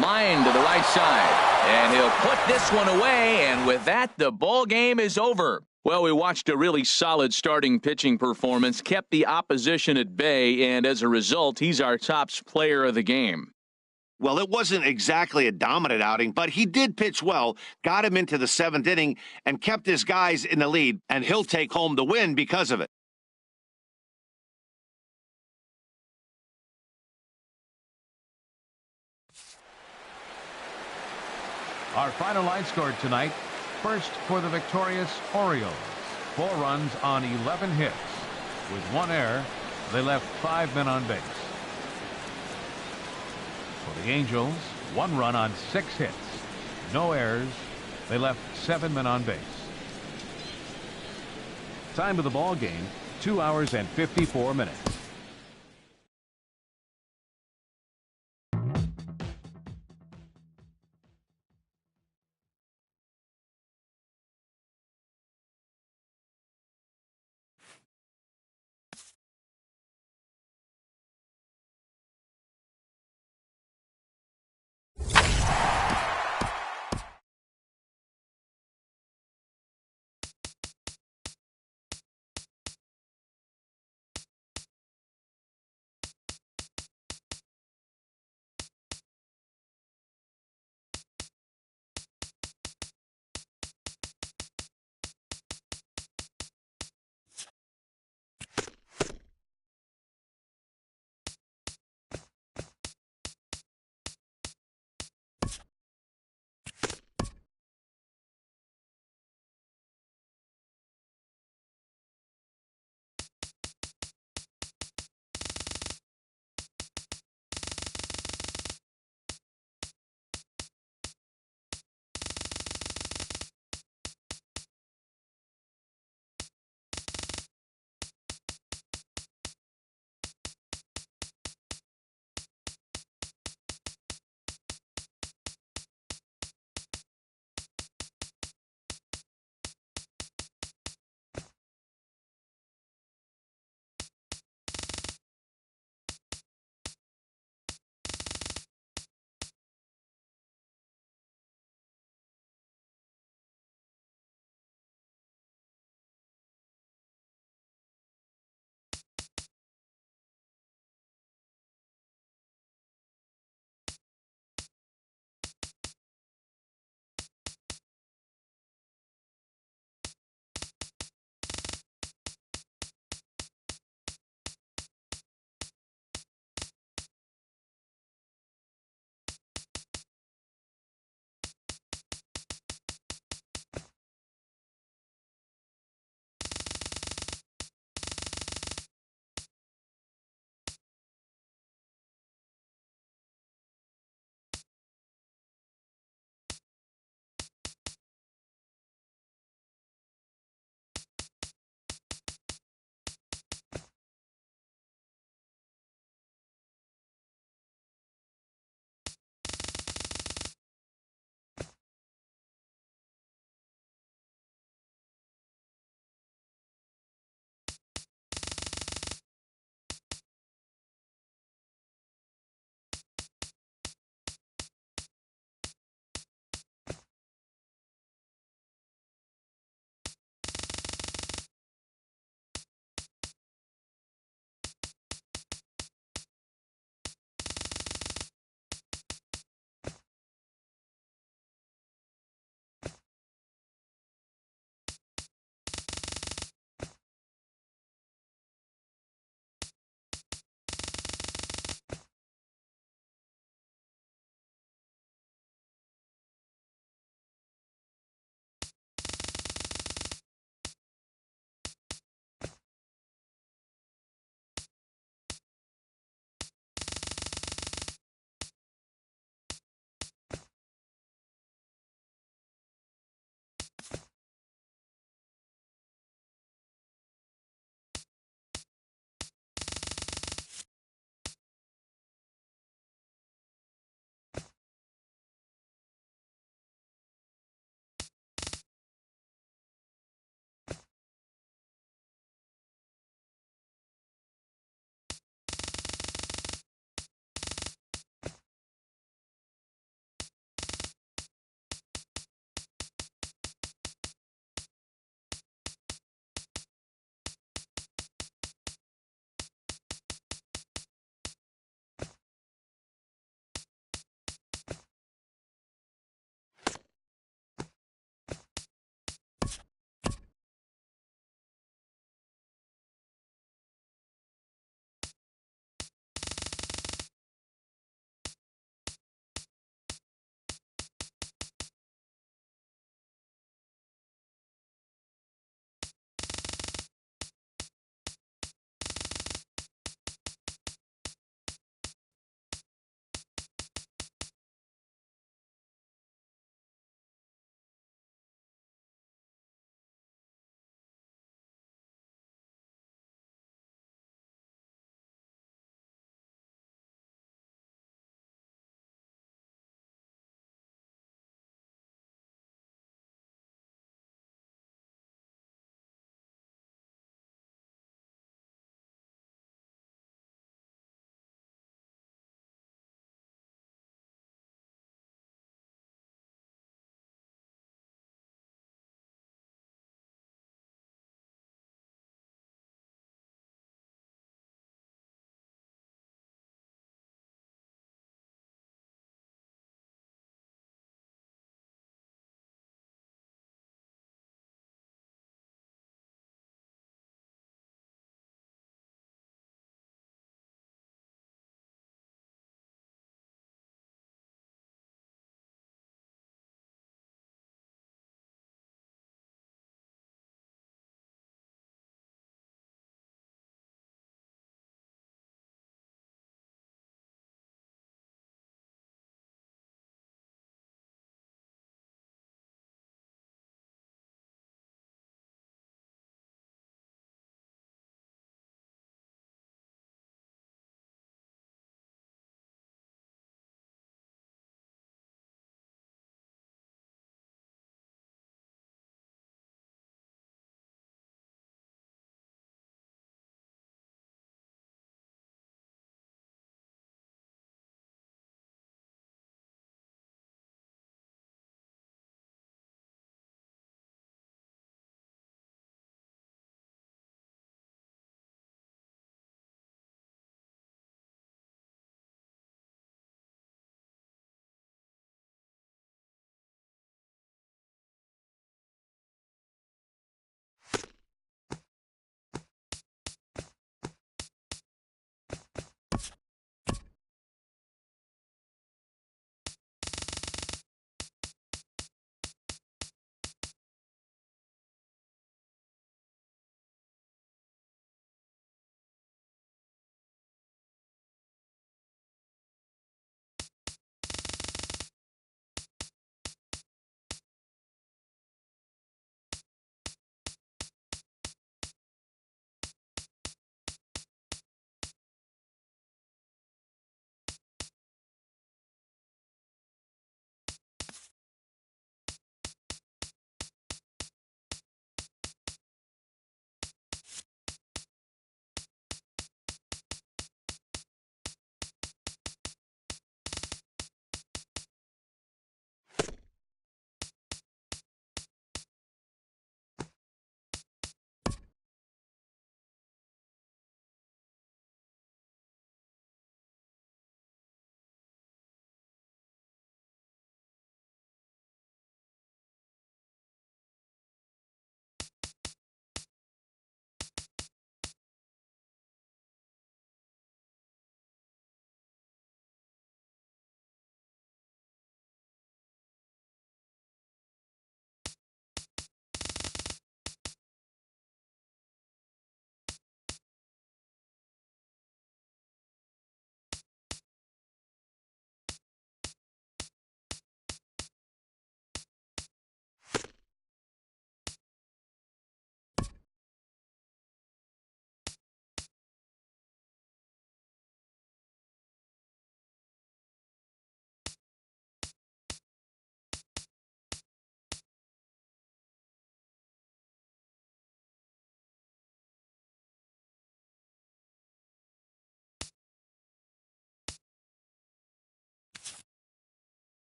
Line to the right side, and he'll put this one away, and with that, the ball game is over. Well, we watched a really solid starting pitching performance, kept the opposition at bay, and as a result, he's our top player of the game. Well, it wasn't exactly a dominant outing, but he did pitch well, got him into the 7th inning, and kept his guys in the lead, and he'll take home the win because of it. Our final line score tonight. First for the victorious Orioles. 4 runs on 11 hits. With 1 error, they left 5 men on base. For the Angels, 1 run on 6 hits. No errors. They left 7 men on base. Time of the ball game, 2 hours and 54 minutes.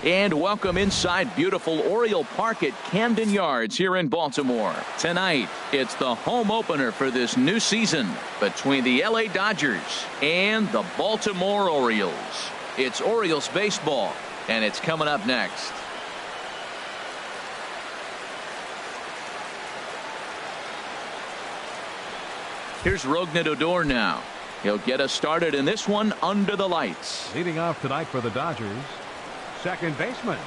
And welcome inside beautiful Oriole Park at Camden Yards here in Baltimore. Tonight, it's the home opener for this new season between the LA Dodgers and the Baltimore Orioles. It's Orioles baseball, and it's coming up next. Here's Rougned Odor now. He'll get us started in this one under the lights. Leading off tonight for the Dodgers, second baseman,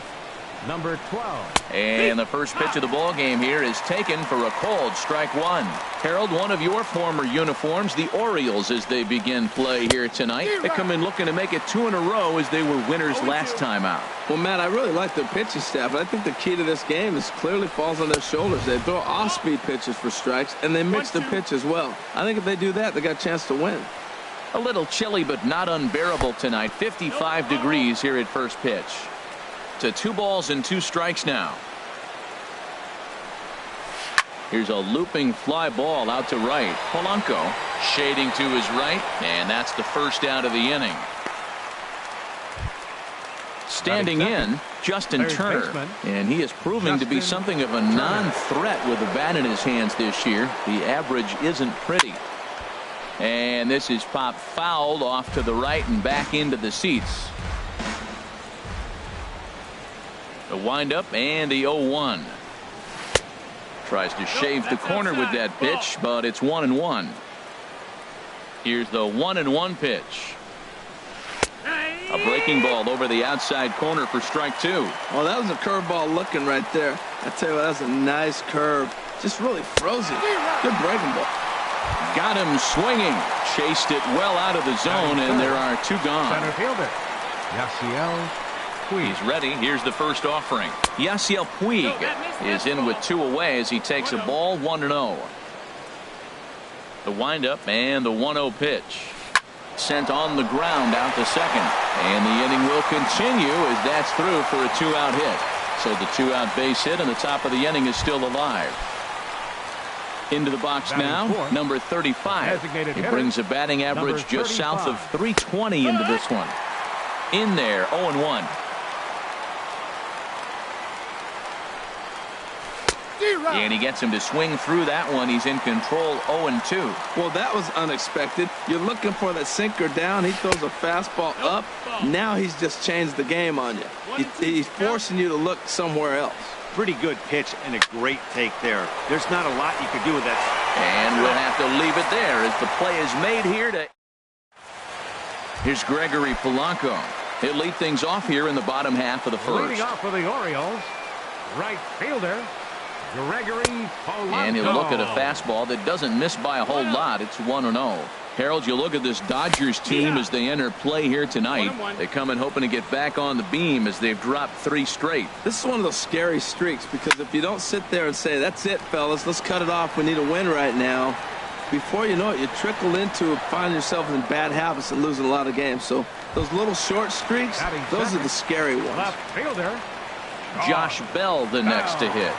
number 12. And the first pitch of the ball game here is taken for a called strike one. Harold, one of your former uniforms, the Orioles, as they begin play here tonight. They come in looking to make it 2 in a row as they were winners last time out. Well, Matt, I really like their pitching staff. I think the key to this game is clearly falls on their shoulders. They throw off-speed pitches for strikes, and they mix the pitch as well. I think if they do that, they got a chance to win. A little chilly, but not unbearable tonight. 55 degrees here at first pitch. To 2 balls and 2 strikes now. Here's a looping fly ball out to right. Polanco shading to his right, and that's the first out of the inning. Standing in, Justin Turner, and he is proving to be something of a non-threat with the bat in his hands this year. The average isn't pretty. And this is popped fouled off to the right and back into the seats. The windup and the 0-1. Tries to shave the corner with that pitch, but it's 1-1. Here's the 1-1 pitch. A breaking ball over the outside corner for strike 2. Well, that was a curveball looking right there. I tell you what, that's a nice curve. Just really froze it. Good breaking ball. Got him swinging. Chased it well out of the zone, and there are 2 gone. Center fielder, Yasiel Puig. He's ready. Here's the first offering. Yasiel Puig is in with 2 away as he takes a ball 1-0. The windup and the 1-0 pitch. Sent on the ground out to second. And the inning will continue as that's through for a 2-out hit. So the 2-out base hit and the top of the inning is still alive. Into the box now, number 35. He brings a batting average just south of 320 into this one. In there, 0-1. And he gets him to swing through that one. He's in control, 0-2. Well, that was unexpected. You're looking for that sinker down. He throws a fastball up. Now he's just changed the game on you. He's forcing you to look somewhere else. Pretty good pitch and a great take there. There's not a lot you can do with that. And we'll have to leave it there as the play is made here. Here's Gregory Polanco. He'll lead things off here in the bottom half of the first. Leading off for the Orioles, right fielder, Gregory Polanco. And he'll look at a fastball that doesn't miss by a whole lot. It's 1-0. Harold, you look at this Dodgers team as they enter play here tonight. They come in hoping to get back on the beam as they've dropped 3 straight. This is one of those scary streaks because if you don't sit there and say, that's it, fellas, let's cut it off. We need a win right now. Before you know it, you trickle into finding yourself in bad habits and losing a lot of games. So those little short streaks, those are the scary ones. Left fielder, Josh Bell the next to hit.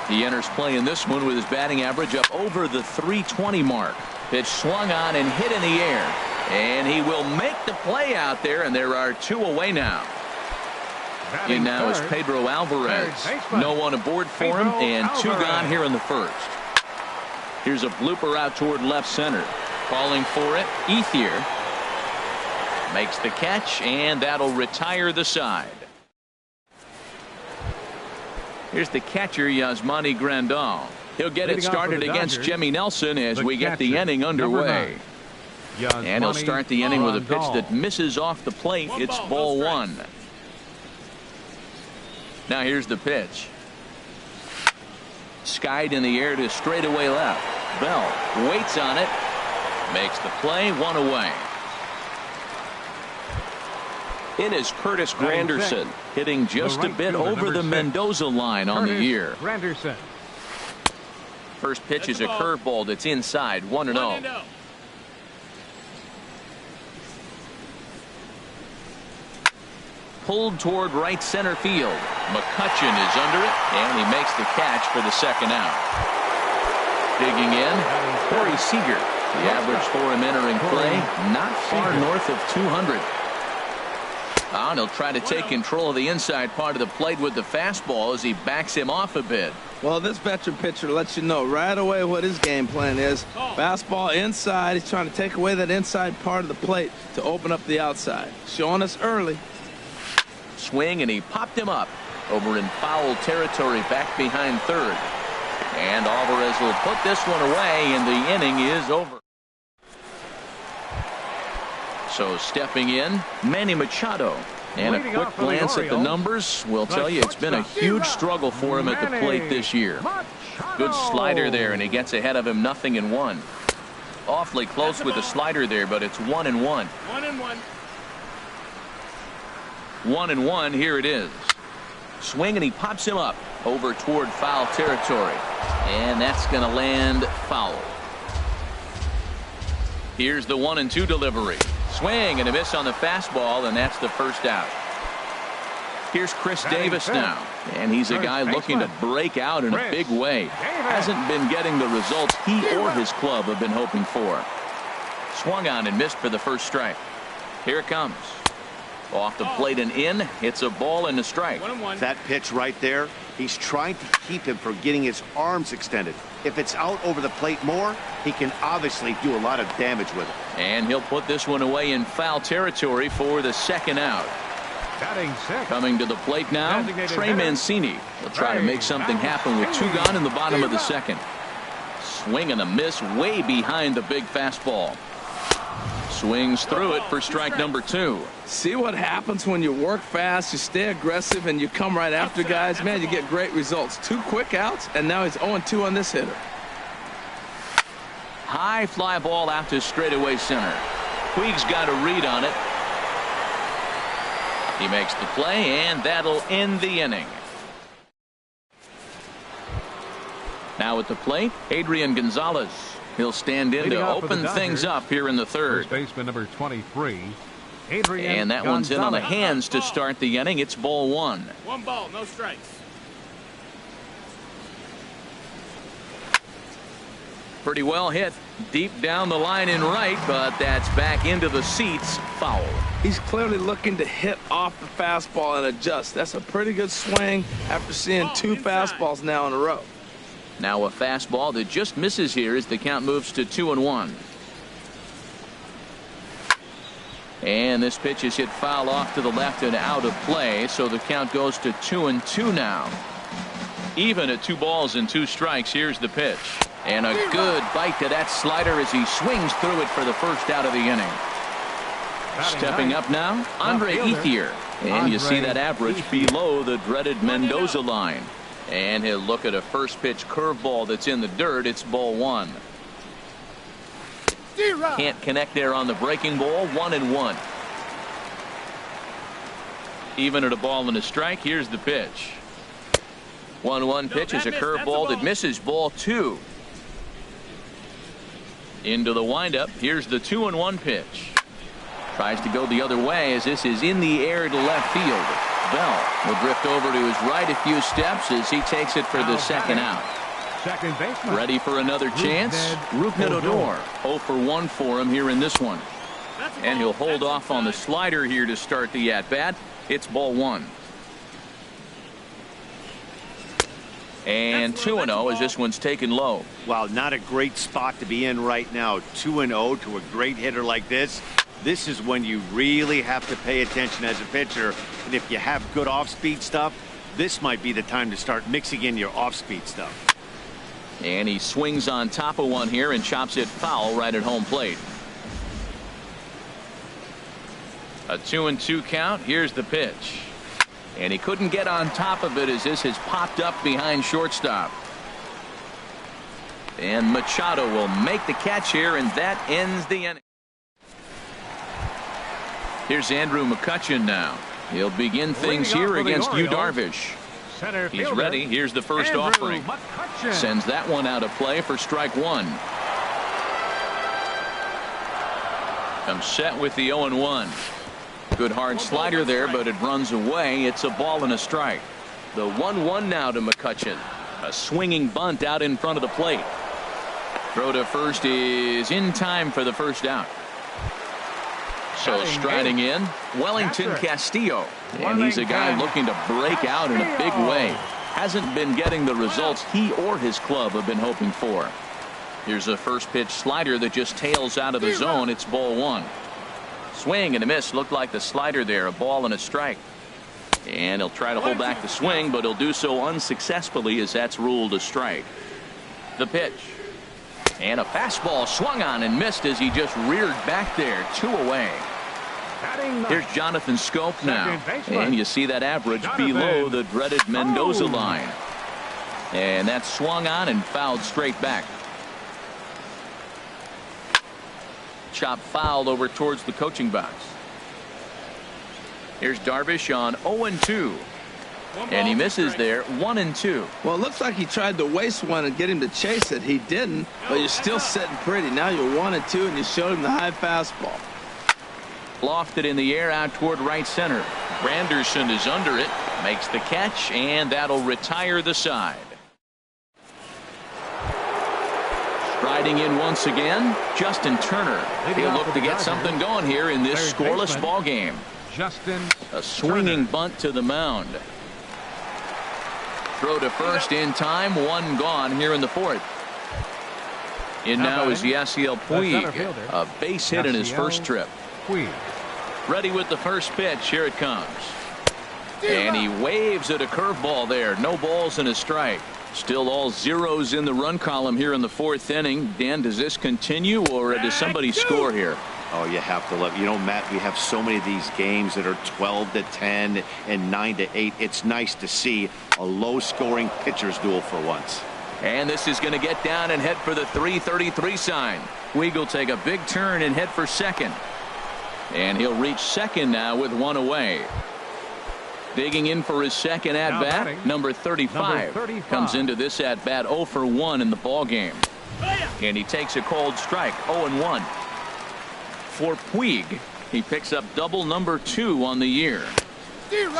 He enters play in this one with his batting average up over the 320 mark. Pitch swung on and hit in the air. And he will make the play out there, and there are 2 away now. In now is Pedro Alvarez. No one aboard for him, and 2 gone here in the first. Here's a blooper out toward left center. Calling for it, Ethier. Makes the catch, and that'll retire the side. Here's the catcher, Yasmani Grandal. He'll get it started against Jimmy Nelson as we get the inning underway. And he'll start the inning with a pitch that misses off the plate. It's ball 1. Now here's the pitch. Skied in the air to straightaway left. Bell waits on it. Makes the play, 1 away. In is Curtis Granderson, hitting just a bit over the Mendoza line on the year. Granderson. First pitch is a curveball that's inside, 1-0. Pulled toward right center field. McCutcheon is under it, and he makes the catch for the second out. Digging in, Corey Seager. The average for him entering play, not far north of 200. And he'll try to take control of the inside part of the plate with the fastball as he backs him off a bit. Well, this veteran pitcher lets you know right away what his game plan is. Fastball inside. He's trying to take away that inside part of the plate to open up the outside. Showing us early. Swing, and he popped him up over in foul territory back behind third. And Alvarez will put this one away, and the inning is over. So stepping in, Manny Machado. And a quick glance at the numbers will tell you it's been a huge struggle for him at the plate this year. Good slider there, and he gets ahead of him 0-1. Awfully close with the slider there, but it's 1-1. 1-1, here it is. Swing, and he pops him up over toward foul territory. And that's going to land foul. Here's the 1-2 delivery. Swing and a miss on the fastball, and that's the first out. Here's Chris Davis now, and he's a guy looking to break out in a big way. Hasn't been getting the results he or his club have been hoping for. Swung on and missed for the first strike. Here it comes. Off the plate and in. It's a ball and a strike. That pitch right there, he's trying to keep him from getting his arms extended. If it's out over the plate more, he can obviously do a lot of damage with it. And he'll put this one away in foul territory for the second out. Coming to the plate now, Trey Mancini. He'll try to make something happen with 2 gone in the bottom of the second. Swing and a miss way behind the big fastball. Swings through it for strike number 2. See what happens when you work fast, you stay aggressive, and you come right after guys. Man, you get great results. 2 quick outs, and now he's 0-2 on this hitter. High fly ball out to straightaway center. Puig's got a read on it. He makes the play, and that'll end the inning. Now at the plate, Adrian Gonzalez. He'll stand in to open things up here in the third. First baseman number 23, and that one's in on the hands to start the inning. It's ball 1. 1 ball, no strikes. Pretty well hit deep down the line in right, but that's back into the seats. Foul. He's clearly looking to hit off the fastball and adjust. That's a pretty good swing after seeing 2 fastballs now in a row. Now a fastball that just misses here as the count moves to 2-1. And this pitch is hit foul off to the left and out of play, so the count goes to 2-2 now. Even at 2 balls and 2 strikes. Here's the pitch. And a good bite to that slider as he swings through it for the first out of the inning. Stepping up now, Andre Ethier. And you see that average below the dreaded Mendoza line. And he'll look at a first pitch curveball that's in the dirt. It's ball 1. Can't connect there on the breaking ball. 1-1. Even at a ball and a strike. Here's the pitch. 1-1 pitch is a curveball that misses. Ball 2. Into the windup. Here's the 2-1 pitch. Tries to go the other way as this is in the air to left field. Bell will drift over to his right a few steps as he takes it for the second out. Ready for another chance? Rougned Odor. 0 for 1 for him here in this one. And he'll hold off on the slider here to start the at-bat. It's ball 1. And 2-0 as this one's taken low. Wow, not a great spot to be in right now. 2-0 to a great hitter like this. This is when you really have to pay attention as a pitcher. And if you have good off-speed stuff, this might be the time to start mixing in your off-speed stuff. And he swings on top of one here and chops it foul right at home plate. A 2-2 count. Here's the pitch. And he couldn't get on top of it as this has popped up behind shortstop. And Machado will make the catch here, and that ends the inning. Here's Andrew McCutchen now. He'll begin things here against Yu Darvish. He's ready. Here's the first offering. Sends that one out of play for strike 1. Comes set with the 0-1. Good hard slider there, but it runs away. It's a ball and a strike. The 1-1 now to McCutchen. A swinging bunt out in front of the plate. Throw to first is in time for the first out. So striding in, Wellington Castillo. And he's a guy looking to break out in a big way. Hasn't been getting the results he or his club have been hoping for. Here's a first pitch slider that just tails out of the zone. It's ball one. Swing and a miss. Looked like the slider there. A ball and a strike. And he'll try to hold back the swing, but he'll do so unsuccessfully as that's ruled a strike. The pitch. And a fastball swung on and missed as he just reared back there. 2 away. Here's Jonathan Scope now. And you see that average below the dreaded Mendoza line. And that's swung on and fouled straight back. Chop fouled over towards the coaching box. Here's Darvish on 0-2. And he misses there. 1-2. Well, it looks like he tried to waste one and get him to chase it. He didn't, but you're still sitting pretty. Now you're 1-2, and you showed him the high fastball. Lofted in the air out toward right center. Granderson is under it. Makes the catch, and that'll retire the side. Striding in once again, Justin Turner. He'll look to get something going here in this scoreless ball game. A swinging bunt to the mound. Throw to first in time. One gone here in the fourth. In now is Yasiel Puig. A base hit in his first trip. Ready with the first pitch. Here it comes. And he waves at a curveball there. No balls and a strike. Still all zeros in the run column here in the fourth inning. Dan, does this continue, or does somebody score here? Oh, you have to love. You know, Matt, we have so many of these games that are 12-10 and 9-8. It's nice to see a low-scoring pitcher's duel for once. And this is going to get down and head for the 333 sign. Puig will take a big turn and head for second. And he'll reach second now with one away. Digging in for his second at-bat, number 35. Comes into this at-bat 0 for 1 in the ball game. And he takes a cold strike, 0-1. For Puig, he picks up double number 2 on the year.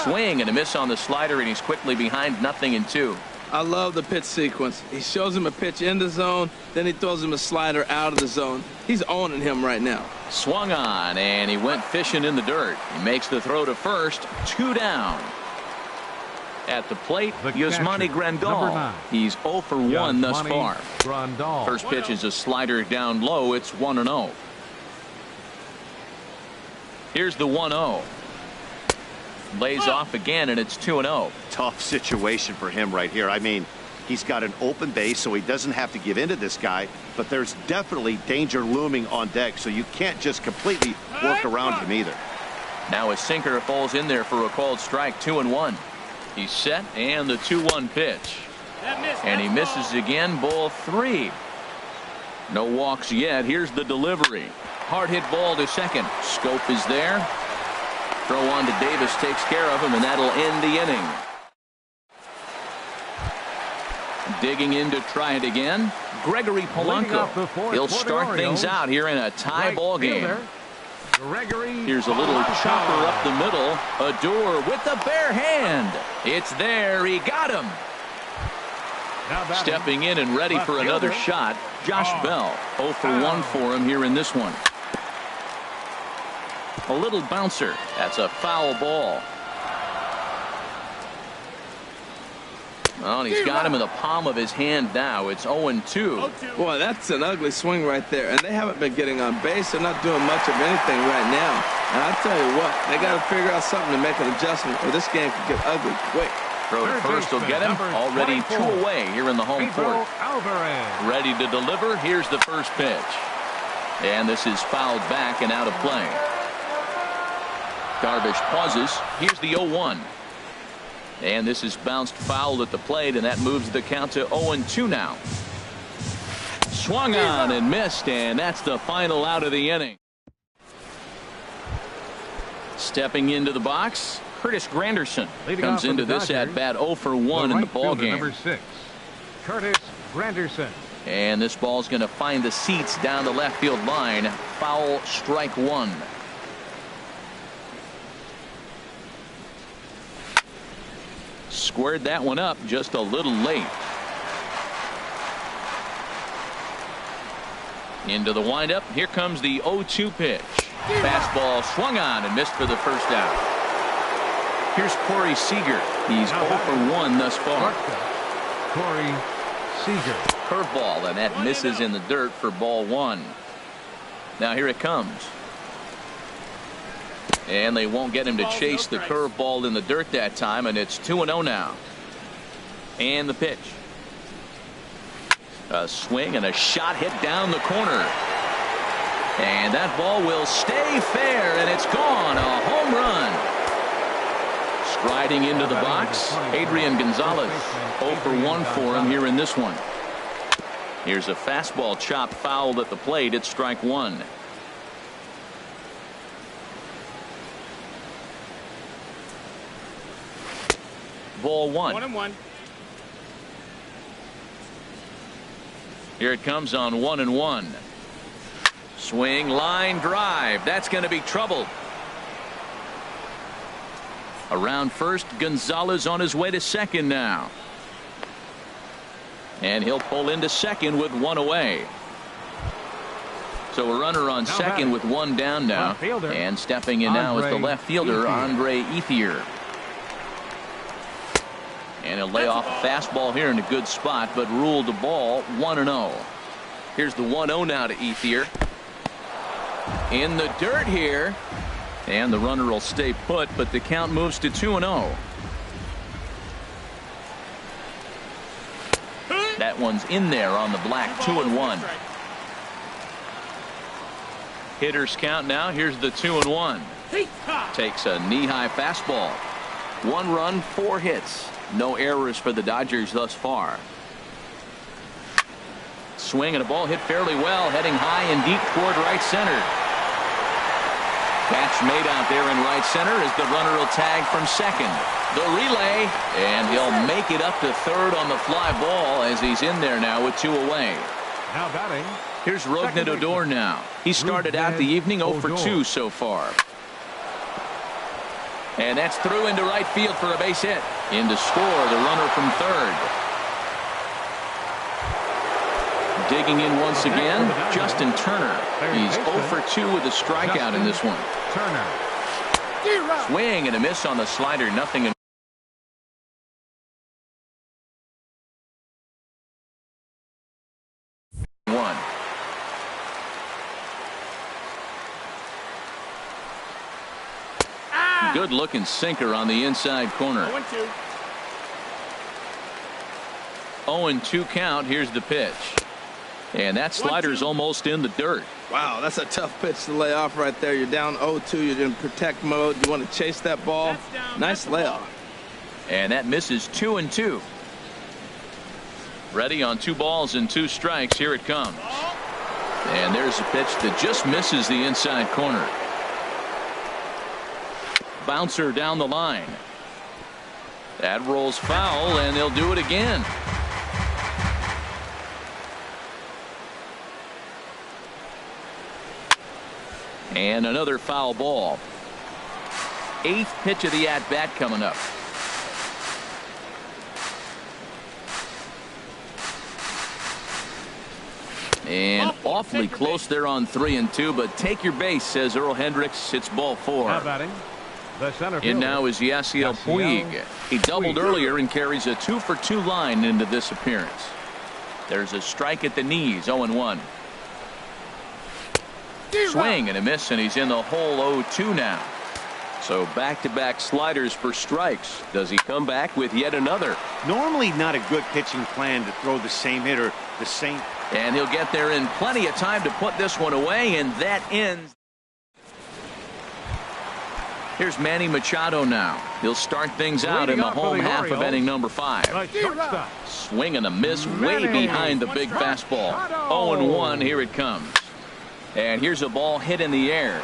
Swing and a miss on the slider, and he's quickly behind 0-2. I love the pitch sequence. He shows him a pitch in the zone, then he throws him a slider out of the zone. He's owning him right now. Swung on, and he went fishing in the dirt. He makes the throw to first. 2 down. At the plate, Yasmani Grandal. He's 0 for 1 thus far. First pitch is a slider down low. It's 1-0. Here's the 1-0. Lays off again, and it's 2-0. Tough situation for him right here. I mean, he's got an open base, so he doesn't have to give in to this guy, but there's definitely danger looming on deck, so you can't just completely work around him either. Now his sinker falls in there for a called strike. 2-1. He's set, and the 2-1 pitch. And he misses again. Ball 3. No walks yet. Here's the delivery. Hard hit ball to second. Scope is there. Throw on to Davis takes care of him, and that'll end the inning. Digging in to try it again, Gregory Polanco. He'll start things out here in a tie ball game. Here's a little chopper up the middle. Odor with the bare hand. It's there. He got him. Stepping in and ready for another shot, Josh Bell. 0 for 1 for him here in this one. A little bouncer. That's a foul ball. Well, and he's got him in the palm of his hand now. It's 0-2. Boy, that's an ugly swing right there. And they haven't been getting on base. They're not doing much of anything right now. And I'll tell you what, they got to figure out something to make an adjustment, or this game could get ugly quick. Throw to first will get him. Already 2 away here in the home court. Ready to deliver. Here's the first pitch. And this is fouled back and out of play. Darvish pauses. Here's the 0-1. And this is bounced foul at the plate, and that moves the count to 0-2 now. Swung on and missed, and that's the final out of the inning. Stepping into the box, Curtis Granderson comes into this at bat 0 for 1 in the ball game. Number 6, Curtis Granderson. And this ball's going to find the seats down the left field line. Foul, strike 1. Squared that one up just a little late. Into the windup. Here comes the 0-2 pitch. Fastball swung on and missed for the first out. Here's Corey Seager. He's 0 for 1 thus far. Corey Seager. Curveball, and that misses in the dirt for ball 1. Now here it comes. And they won't get him to chase the curveball in the dirt that time, and it's 2-0 now. And the pitch. A swing and a shot hit down the corner. And that ball will stay fair, and it's gone. A home run. Striding into the box, Adrian Gonzalez. 0 for 1 for him here in this one. Here's a fastball chopped foul at the plate. It's strike 1. Ball 1. 1-1. Here it comes on 1-1. Swing, line drive. That's going to be trouble. Around first, Gonzalez on his way to second now. And he'll pull into second with 1 away. So a runner on second with 1 down now. And stepping in now is the left fielder, Andre Ethier. And he'll lay off a fastball here in a good spot, but ruled the ball 1-0. Here's the 1-0 now to Ethier. In the dirt here. And the runner will stay put, but the count moves to 2-0. That one's in there on the black. 2-1. Hitters count now. Here's the 2-1. Takes a knee-high fastball. 1 run, 4 hits. No errors for the Dodgers thus far. Swing and a ball hit fairly well, heading high and deep toward right center. Catch made out there in right center as the runner will tag from second. The relay, and he'll make it up to third on the fly ball as he's in there now with 2 away. Now batting. Here's Rougned Odor now. He started out the evening 0 for 2 so far. And that's through into right field for a base hit. In to score the runner from third. Digging in once again, Justin Turner. He's 0 for 2 with a strikeout in this one. Turner. Swing and a miss on the slider. Nothing in one. Good looking sinker on the inside corner. 0-2 count. Here's the pitch. And that slider's almost in the dirt. Wow, that's a tough pitch to lay off right there. You're down 0-2. You're in protect mode. You want to chase that ball. Nice layoff. And that misses 2-2. Ready on 2 balls and 2 strikes. Here it comes. And there's a pitch that just misses the inside corner. Bouncer down the line. That rolls foul, and they'll do it again. And another foul ball. 8th pitch of the at-bat coming up. And awfully close there on 3-2, but take your base, says Earl Hendricks. It's ball 4. Now batting. The center In now is Yasiel Puig. He doubled earlier and carries a 2 for 2 line into this appearance. There's a strike at the knees. 0-1. Swing and a miss, and he's in the hole. 0-2 now. So back-to-back sliders for strikes. Does he come back with yet another? Normally not a good pitching plan to throw the same hitter the same. And he'll get there in plenty of time to put this one away, and that ends. Here's Manny Machado now. He'll start things out in the home half of inning number 5. Swing and a miss way behind the big fastball. 0-1. Here it comes. And here's a ball hit in the air.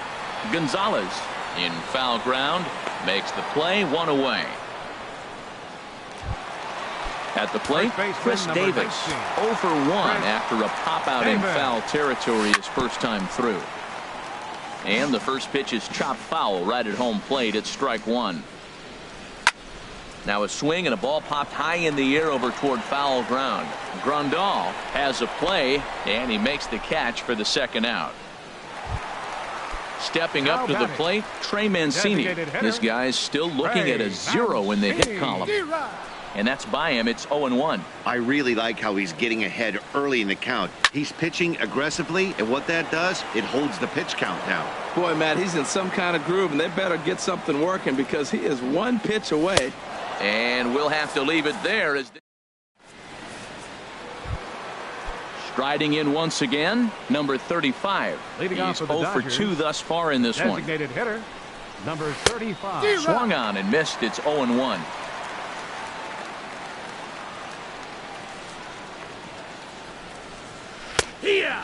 Gonzalez in foul ground makes the play. 1 away. At the plate, Chris Davis 0 for 1 after a pop out in foul territory his first time through. And the first pitch is chopped foul right at home plate. It's strike 1. Now a swing and a ball popped high in the air over toward foul ground. Grandal has a play, and he makes the catch for the second out. Stepping up to the plate, Trey Mancini. This guy's still looking at a 0 in the hit column. And that's by him. It's 0-1. I really like how he's getting ahead early in the count. He's pitching aggressively, and what that does, it holds the pitch count down. Boy, Matt, he's in some kind of groove, and they better get something working because he is one pitch away. And we'll have to leave it there. As striding in once again, number 35. Leading off He's for the 0 for Dodgers, 2 thus far in this one. Designated hitter, number 35. Swung on and missed. It's 0-1.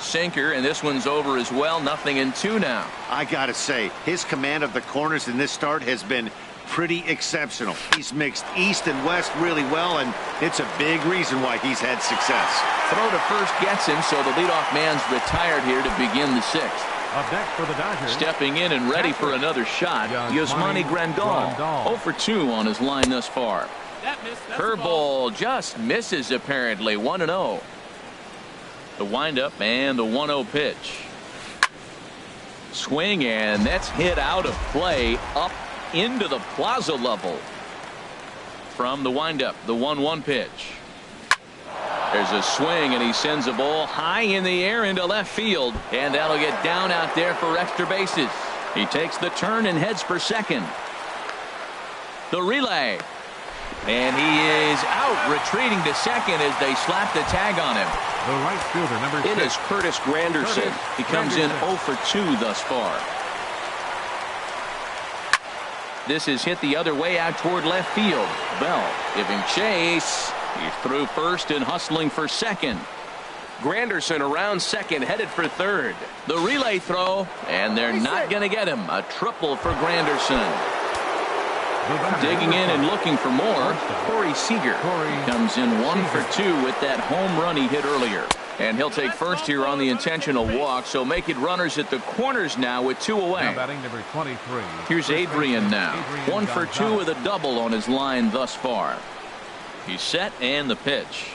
Sinker, and this one's over as well. 0-2 now. I gotta say, his command of the corners in this start has been pretty exceptional. He's mixed east and west really well, and it's a big reason why he's had success. Throw to first gets him, so the leadoff man's retired here to begin the 6th. Up next for the Dodgers, stepping in and ready for another shot, Yasmani Grandal. 0 for 2 on his line thus far. Curveball just misses apparently. 1-0. The windup and the 1-0 pitch. Swing, and that's hit out of play up into the plaza level. From the windup, the 1-1 pitch. There's a swing, and he sends a ball high in the air into left field, and that'll get down out there for extra bases. He takes the turn and heads for second. The relay, and he is out, retreating to second as they slap the tag on him. the right fielder, number 6. It is Curtis Granderson. He comes in 0 for 2 thus far. This is hit the other way out toward left field. Bell giving chase. He's through first and hustling for second. Granderson around second, headed for third. The relay throw, and they're not going to get him. A triple for Granderson. Digging in and looking for more, Corey Seager comes in 1 for 2 with that home run he hit earlier. And he'll take first here on the intentional walk, so make it runners at the corners now with 2 away. Now batting number 23. Here's Adrian now. 1 for 2 with a double on his line thus far. He's set, and the pitch.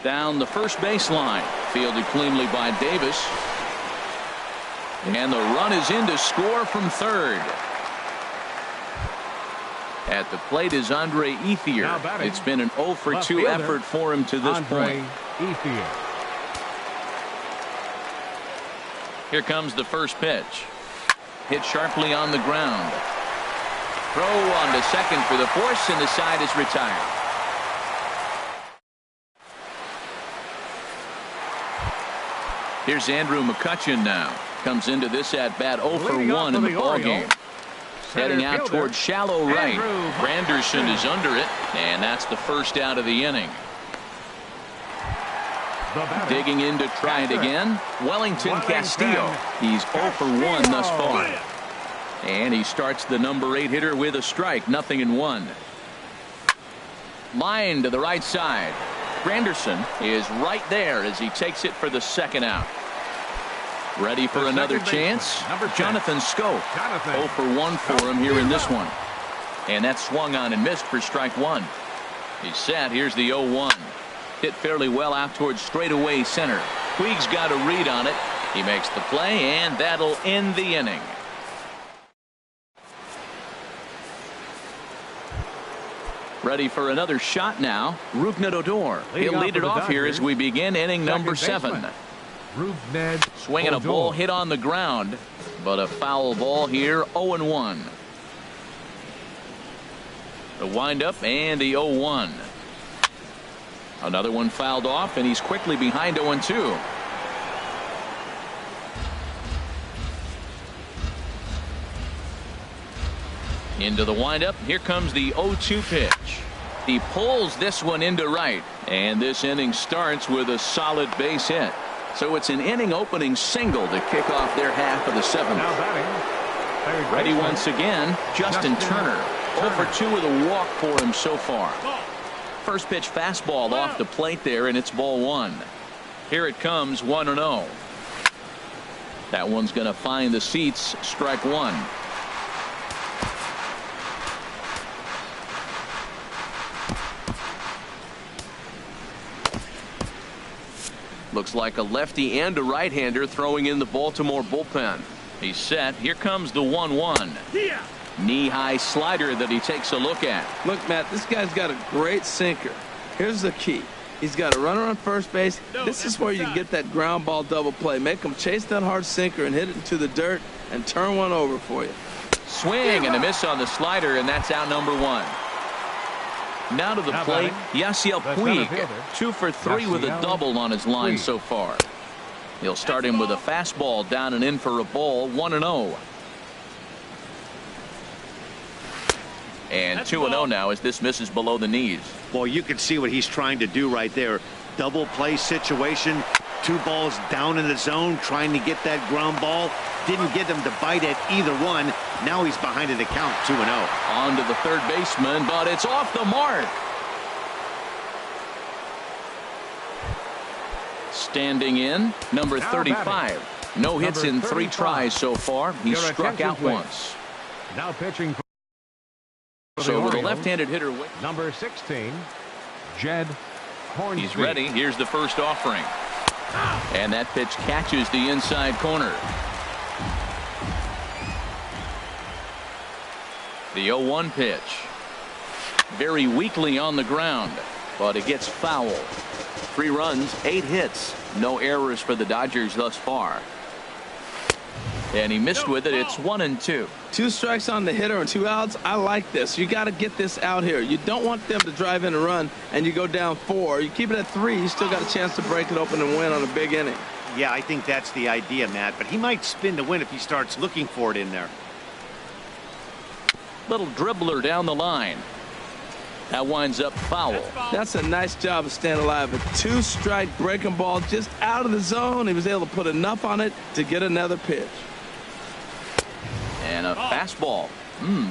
Down the first baseline. Fielded cleanly by Davis. And the run is in to score from third. At the plate is Andre Ethier. It's been an 0 for 2 effort for him to this point. Ethier. Here comes the first pitch. Hit sharply on the ground. Throw on to second for the force, and the side is retired. Here's Andrew McCutchen now. Comes into this at bat 0 for 1 in the ballgame. Heading out toward shallow right. Granderson is under it, and that's the first out of the inning. Digging in to try it again, Wellington Castillo. He's 0 for 1 thus far. And he starts the number 8 hitter with a strike, 0-1. Line to the right side. Granderson is right there as he takes it for the second out. Ready for another chance? Jonathan Scope. 0 for 1 for him here in this one. And that swung on and missed for strike 1. He's set. Here's the 0-1. Hit fairly well out towards straightaway center. Puig's got a read on it. He makes the play, and that'll end the inning. Ready for another shot now. Rougned Odor. He'll lead it off here as we begin inning number 7. Swinging a ball hit on the ground, but a foul ball here. 0-1. The windup and the 0-1. Another one fouled off, and he's quickly behind 0-2. Into the windup. Here comes the 0-2 pitch. He pulls this one into right, and this inning starts with a solid base hit. So it's an inning opening single to kick off their half of the 7th. Ready once again, Justin Turner. 0 for 2 with a walk for him so far. First pitch fastball off the plate there, and it's ball 1. Here it comes, 1-0. That one's going to find the seats. Strike 1. Looks like a lefty and a right-hander throwing in the Baltimore bullpen. He's set. Here comes the 1-1. Knee-high slider that he takes a look at. Look, Matt, this guy's got a great sinker. Here's the key. He's got a runner on first base. This is where you get that ground ball double play. Make him chase that hard sinker and hit it into the dirt and turn one over for you. Swing and a miss on the slider, and that's out number 1. Now to the plate, Yasiel Puig, 2 for 3 with a double on his line so far. He'll start him with a fastball down and in for a ball, 1-0. And 2-0 now as this misses below the knees. Well, you can see what he's trying to do right there. Double play situation. 2 balls down in the zone, trying to get that ground ball. Didn't get him to bite at either one. Now he's behind in the count, 2-0. On to the third baseman, but it's off the mark. Standing in, number 35. No hits in 3 tries so far. He's struck out once. Now pitching. So with a left-handed hitter, number 16, Jed Hornsby. He's ready. Here's the first offering. And that pitch catches the inside corner. The 0-1 pitch. Very weakly on the ground, but it gets foul. 3 runs, 8 hits. No errors for the Dodgers thus far. And he missed with it. It's 1-2. 2 strikes on the hitter and 2 outs. I like this. You got to get this out here. You don't want them to drive in a run and you go down 4. You keep it at 3. You still got a chance to break it open and win on a big inning. Yeah, I think that's the idea, Matt. But he might spin to win if he starts looking for it in there. Little dribbler down the line. That winds up foul. That's a nice job of staying alive. A 2-strike breaking ball just out of the zone. He was able to put enough on it to get another pitch. And a fastball.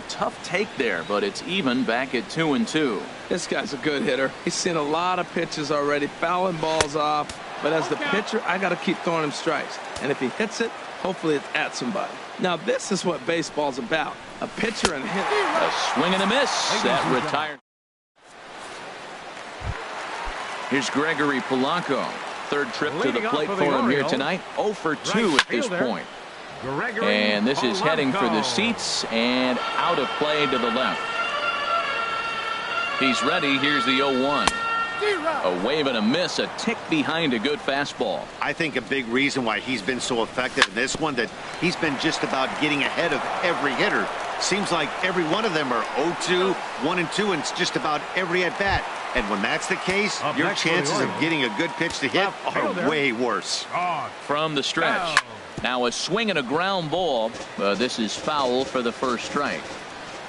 Tough take there, but it's even back at 2-2. This guy's a good hitter. He's seen a lot of pitches already, fouling balls off. But as the pitcher, I got to keep throwing him strikes. And if he hits it, hopefully it's at somebody. Now, this is what baseball's about. A pitcher and a hitter. A swing and a miss. That retired. Here's Gregory Polanco. Third trip to the plate for him here tonight. 0 for 2 at this point. And this is heading for the seats and out of play to the left. He's ready. Here's the 0-1. A wave and a miss, a tick behind a good fastball. I think a big reason why he's been so effective in this one, that he's been just about getting ahead of every hitter. Seems like every one of them are 0-2, 1-2, and it's just about every at bat. And when that's the case, your chances of getting a good pitch to hit are way worse. From the stretch. Now a swing and a ground ball. This is foul for the first strike.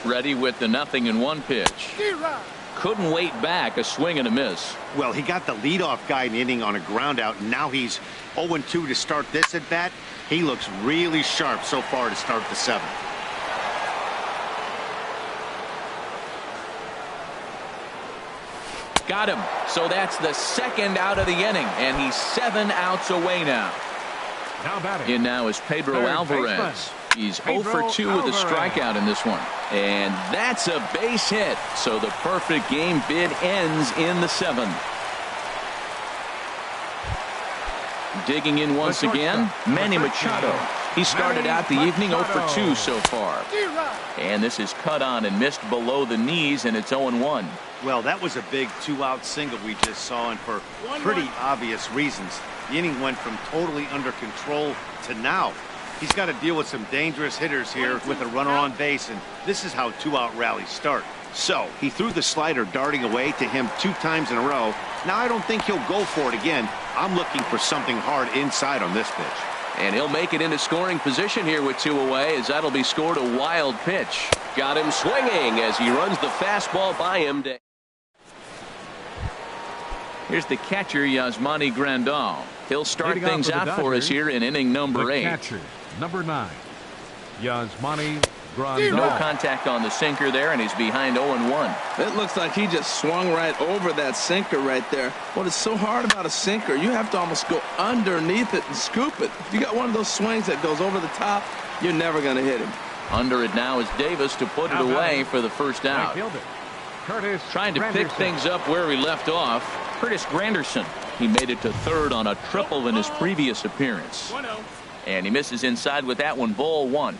Ready with the 0-1 pitch. Couldn't wait back. A swing and a miss. Well, he got the leadoff guy in the inning on a ground out, and now he's 0-2 to start this at bat. He looks really sharp so far to start the 7th. Got him. So that's the 2nd out of the inning, and he's 7 outs away now. In now is Pedro Alvarez. He's 0 for 2 with a strikeout in this one. And that's a base hit. So the perfect game bid ends in the 7th. Digging in once again, Manny Machado. He started out the evening 0 for 2 so far. And this is cut on and missed below the knees, and it's 0-1. Well, that was a big 2-out single we just saw, and for pretty obvious reasons. The inning went from totally under control to now. He's got to deal with some dangerous hitters here with a runner on base, and this is how 2-out rallies start. So he threw the slider darting away to him 2 times in a row. Now I don't think he'll go for it again. I'm looking for something hard inside on this pitch. And he'll make it into scoring position here with 2 away, as that'll be scored a wild pitch. Got him swinging as he runs the fastball by him. Here's the catcher, Yasmani Grandal. He'll start things out for us here in inning number 8. Catcher, number 9, Yasmani Grandal. No contact on the sinker there, and he's behind 0-1. It looks like he just swung right over that sinker right there. What is so hard about a sinker, you have to almost go underneath it and scoop it. If you got one of those swings that goes over the top, you're never going to hit him. Under it now is Davis to put it away for the first out. Trying to pick things up where we left off. Curtis Granderson. He made it to third on a triple in his previous appearance. And he misses inside with that one. Ball 1.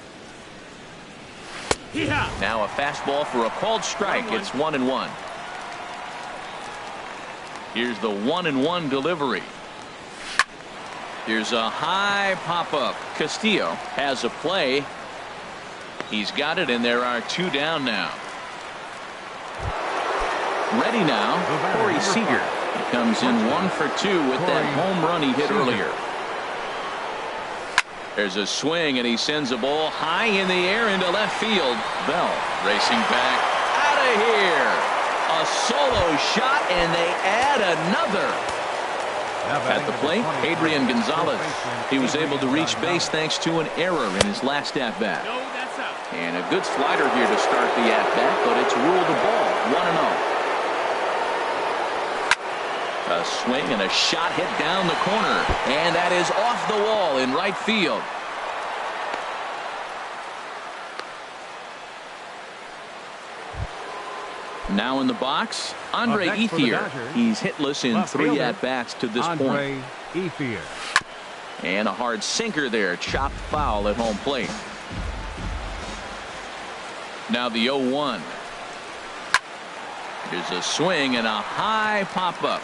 Now a fastball for a called strike. It's 1-1. Here's the 1-1 delivery. Here's a high pop-up. Castillo has a play. He's got it, and there are 2 down now. Ready now, Corey Seager. He comes in 1 for 2 with that home run he hit earlier. There's a swing, and he sends a ball high in the air into left field. Bell racing back out of here. A solo shot, and they add another. At the plate, Adrian Gonzalez. He was able to reach base thanks to an error in his last at-bat. And a good slider here to start the at-bat, but it's ruled a ball. 1-0. A swing and a shot hit down the corner, and that is off the wall in right field. Now in the box, Andre Ethier. He's hitless in 3 at-bats to this point. Ethier. And a hard sinker there, chopped foul at home plate. Now the 0-1. Here's a swing and a high pop-up.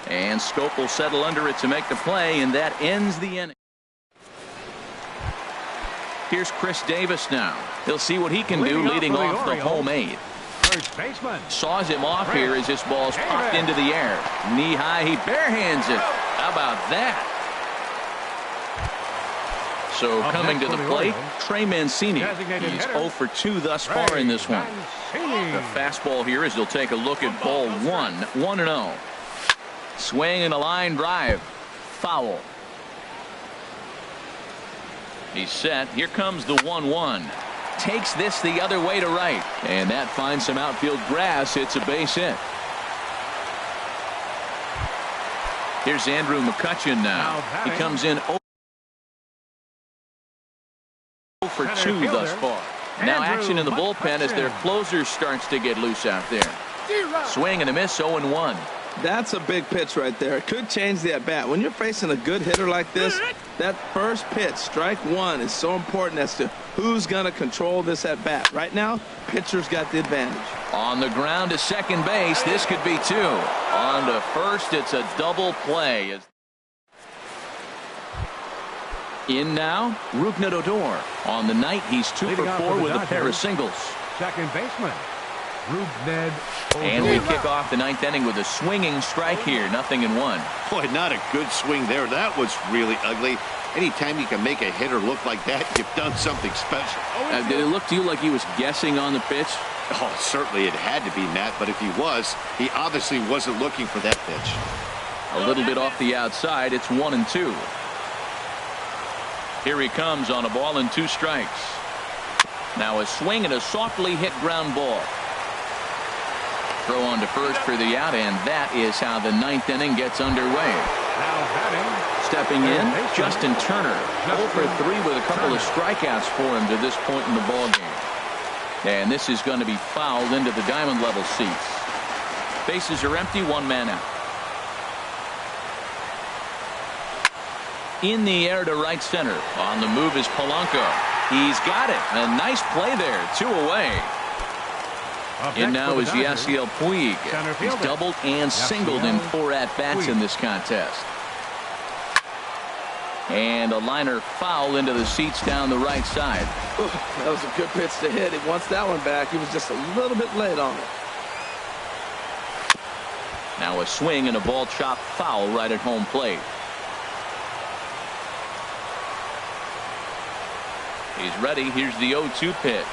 And Schoop will settle under it to make the play, and that ends the inning. Here's Chris Davis now. He'll see what he can do leading off the home 8th. First baseman. Saws him off here as this ball's popped into the air. Knee high, he barehands it. How about that? So coming to the plate, Trey Mancini. He's 0 for 2 thus far in this one. The fastball here as he'll take a look at ball 1. 1-0. Swing and a line drive. Foul. He's set. Here comes the 1-1. Takes this the other way to right. And that finds some outfield grass. It's a base hit. Here's Andrew McCutchen now. He comes in 0 for 2 thus far. Now action in the bullpen as their closer starts to get loose out there. Swing and a miss. 0-1. That's a big pitch right there. It could change the at-bat. When you're facing a good hitter like this, that first pitch, strike 1, is so important as to who's going to control this at-bat. Right now, pitcher's got the advantage. On the ground to second base. This could be 2. On to first. It's a double play. In now, Rougned Odor. On the night, he's 2 for 4 with a pair of singles. Second baseman. And we kick off the 9th inning with a swinging strike here. 0-1. Boy, not a good swing there. That was really ugly. Anytime you can make a hitter look like that, you've done something special. Did it look to you like he was guessing on the pitch? Oh, certainly it had to be, Matt, but if he was, he obviously wasn't looking for that pitch. A little bit off the outside. It's 1-2. Here he comes on a ball and 2 strikes. Now a swing and a softly hit ground ball. Throw on to first for the out, and that is how the 9th inning gets underway. Stepping in, Justin Turner. 0 for 3 with a couple of strikeouts for him to this point in the ballgame. And this is going to be fouled into the diamond level seats. Bases are empty, 1 man out. In the air to right center. On the move is Polanco. He's got it. A nice play there. 2 away. In now is Yasiel Puig. He's doubled and singled in 4 at-bats in this contest. And a liner foul into the seats down the right side. Ooh, that was a good pitch to hit. He wants that one back. He was just a little bit late on it. Now a swing and a ball chopped foul right at home plate. He's ready. Here's the 0-2 pitch.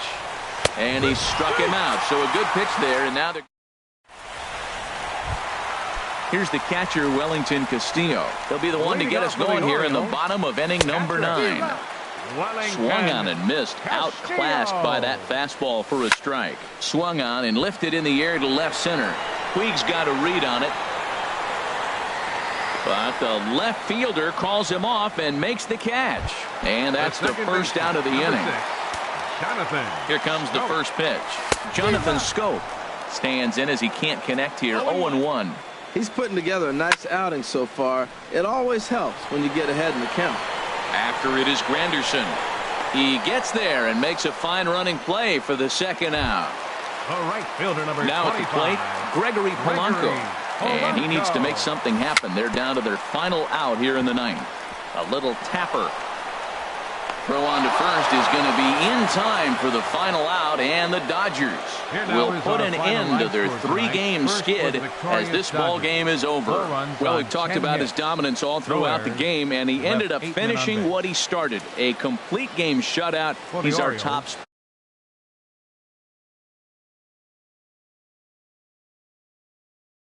And he struck him out. So a good pitch there. And now they're... Here's the catcher, Wellington Castillo. He'll be the one to get us going here in the bottom of inning number 9. Swung on and missed. Outclassed by that fastball for a strike. Swung on and lifted in the air to left center. Puig's got a read on it. But the left fielder calls him off and makes the catch. And that's the first out of the inning. Here comes the first pitch. Jonathan Schoop stands in as he can't connect here. 0-1. He's putting together a nice outing so far. It always helps when you get ahead in the count. After it is Granderson. He gets there and makes a fine running play for the second out. The right fielder, number now 25. at the plate, Gregory Polanco. And he needs to make something happen. They're down to their final out here in the ninth. A little tapper. Throw on to first is going to be in time for the final out, and the Dodgers will put an end to their three-game skid as this ball game is over. Well, we've talked about his dominance all throughout the game, and he ended up finishing what he started, a complete game shutout. He's our top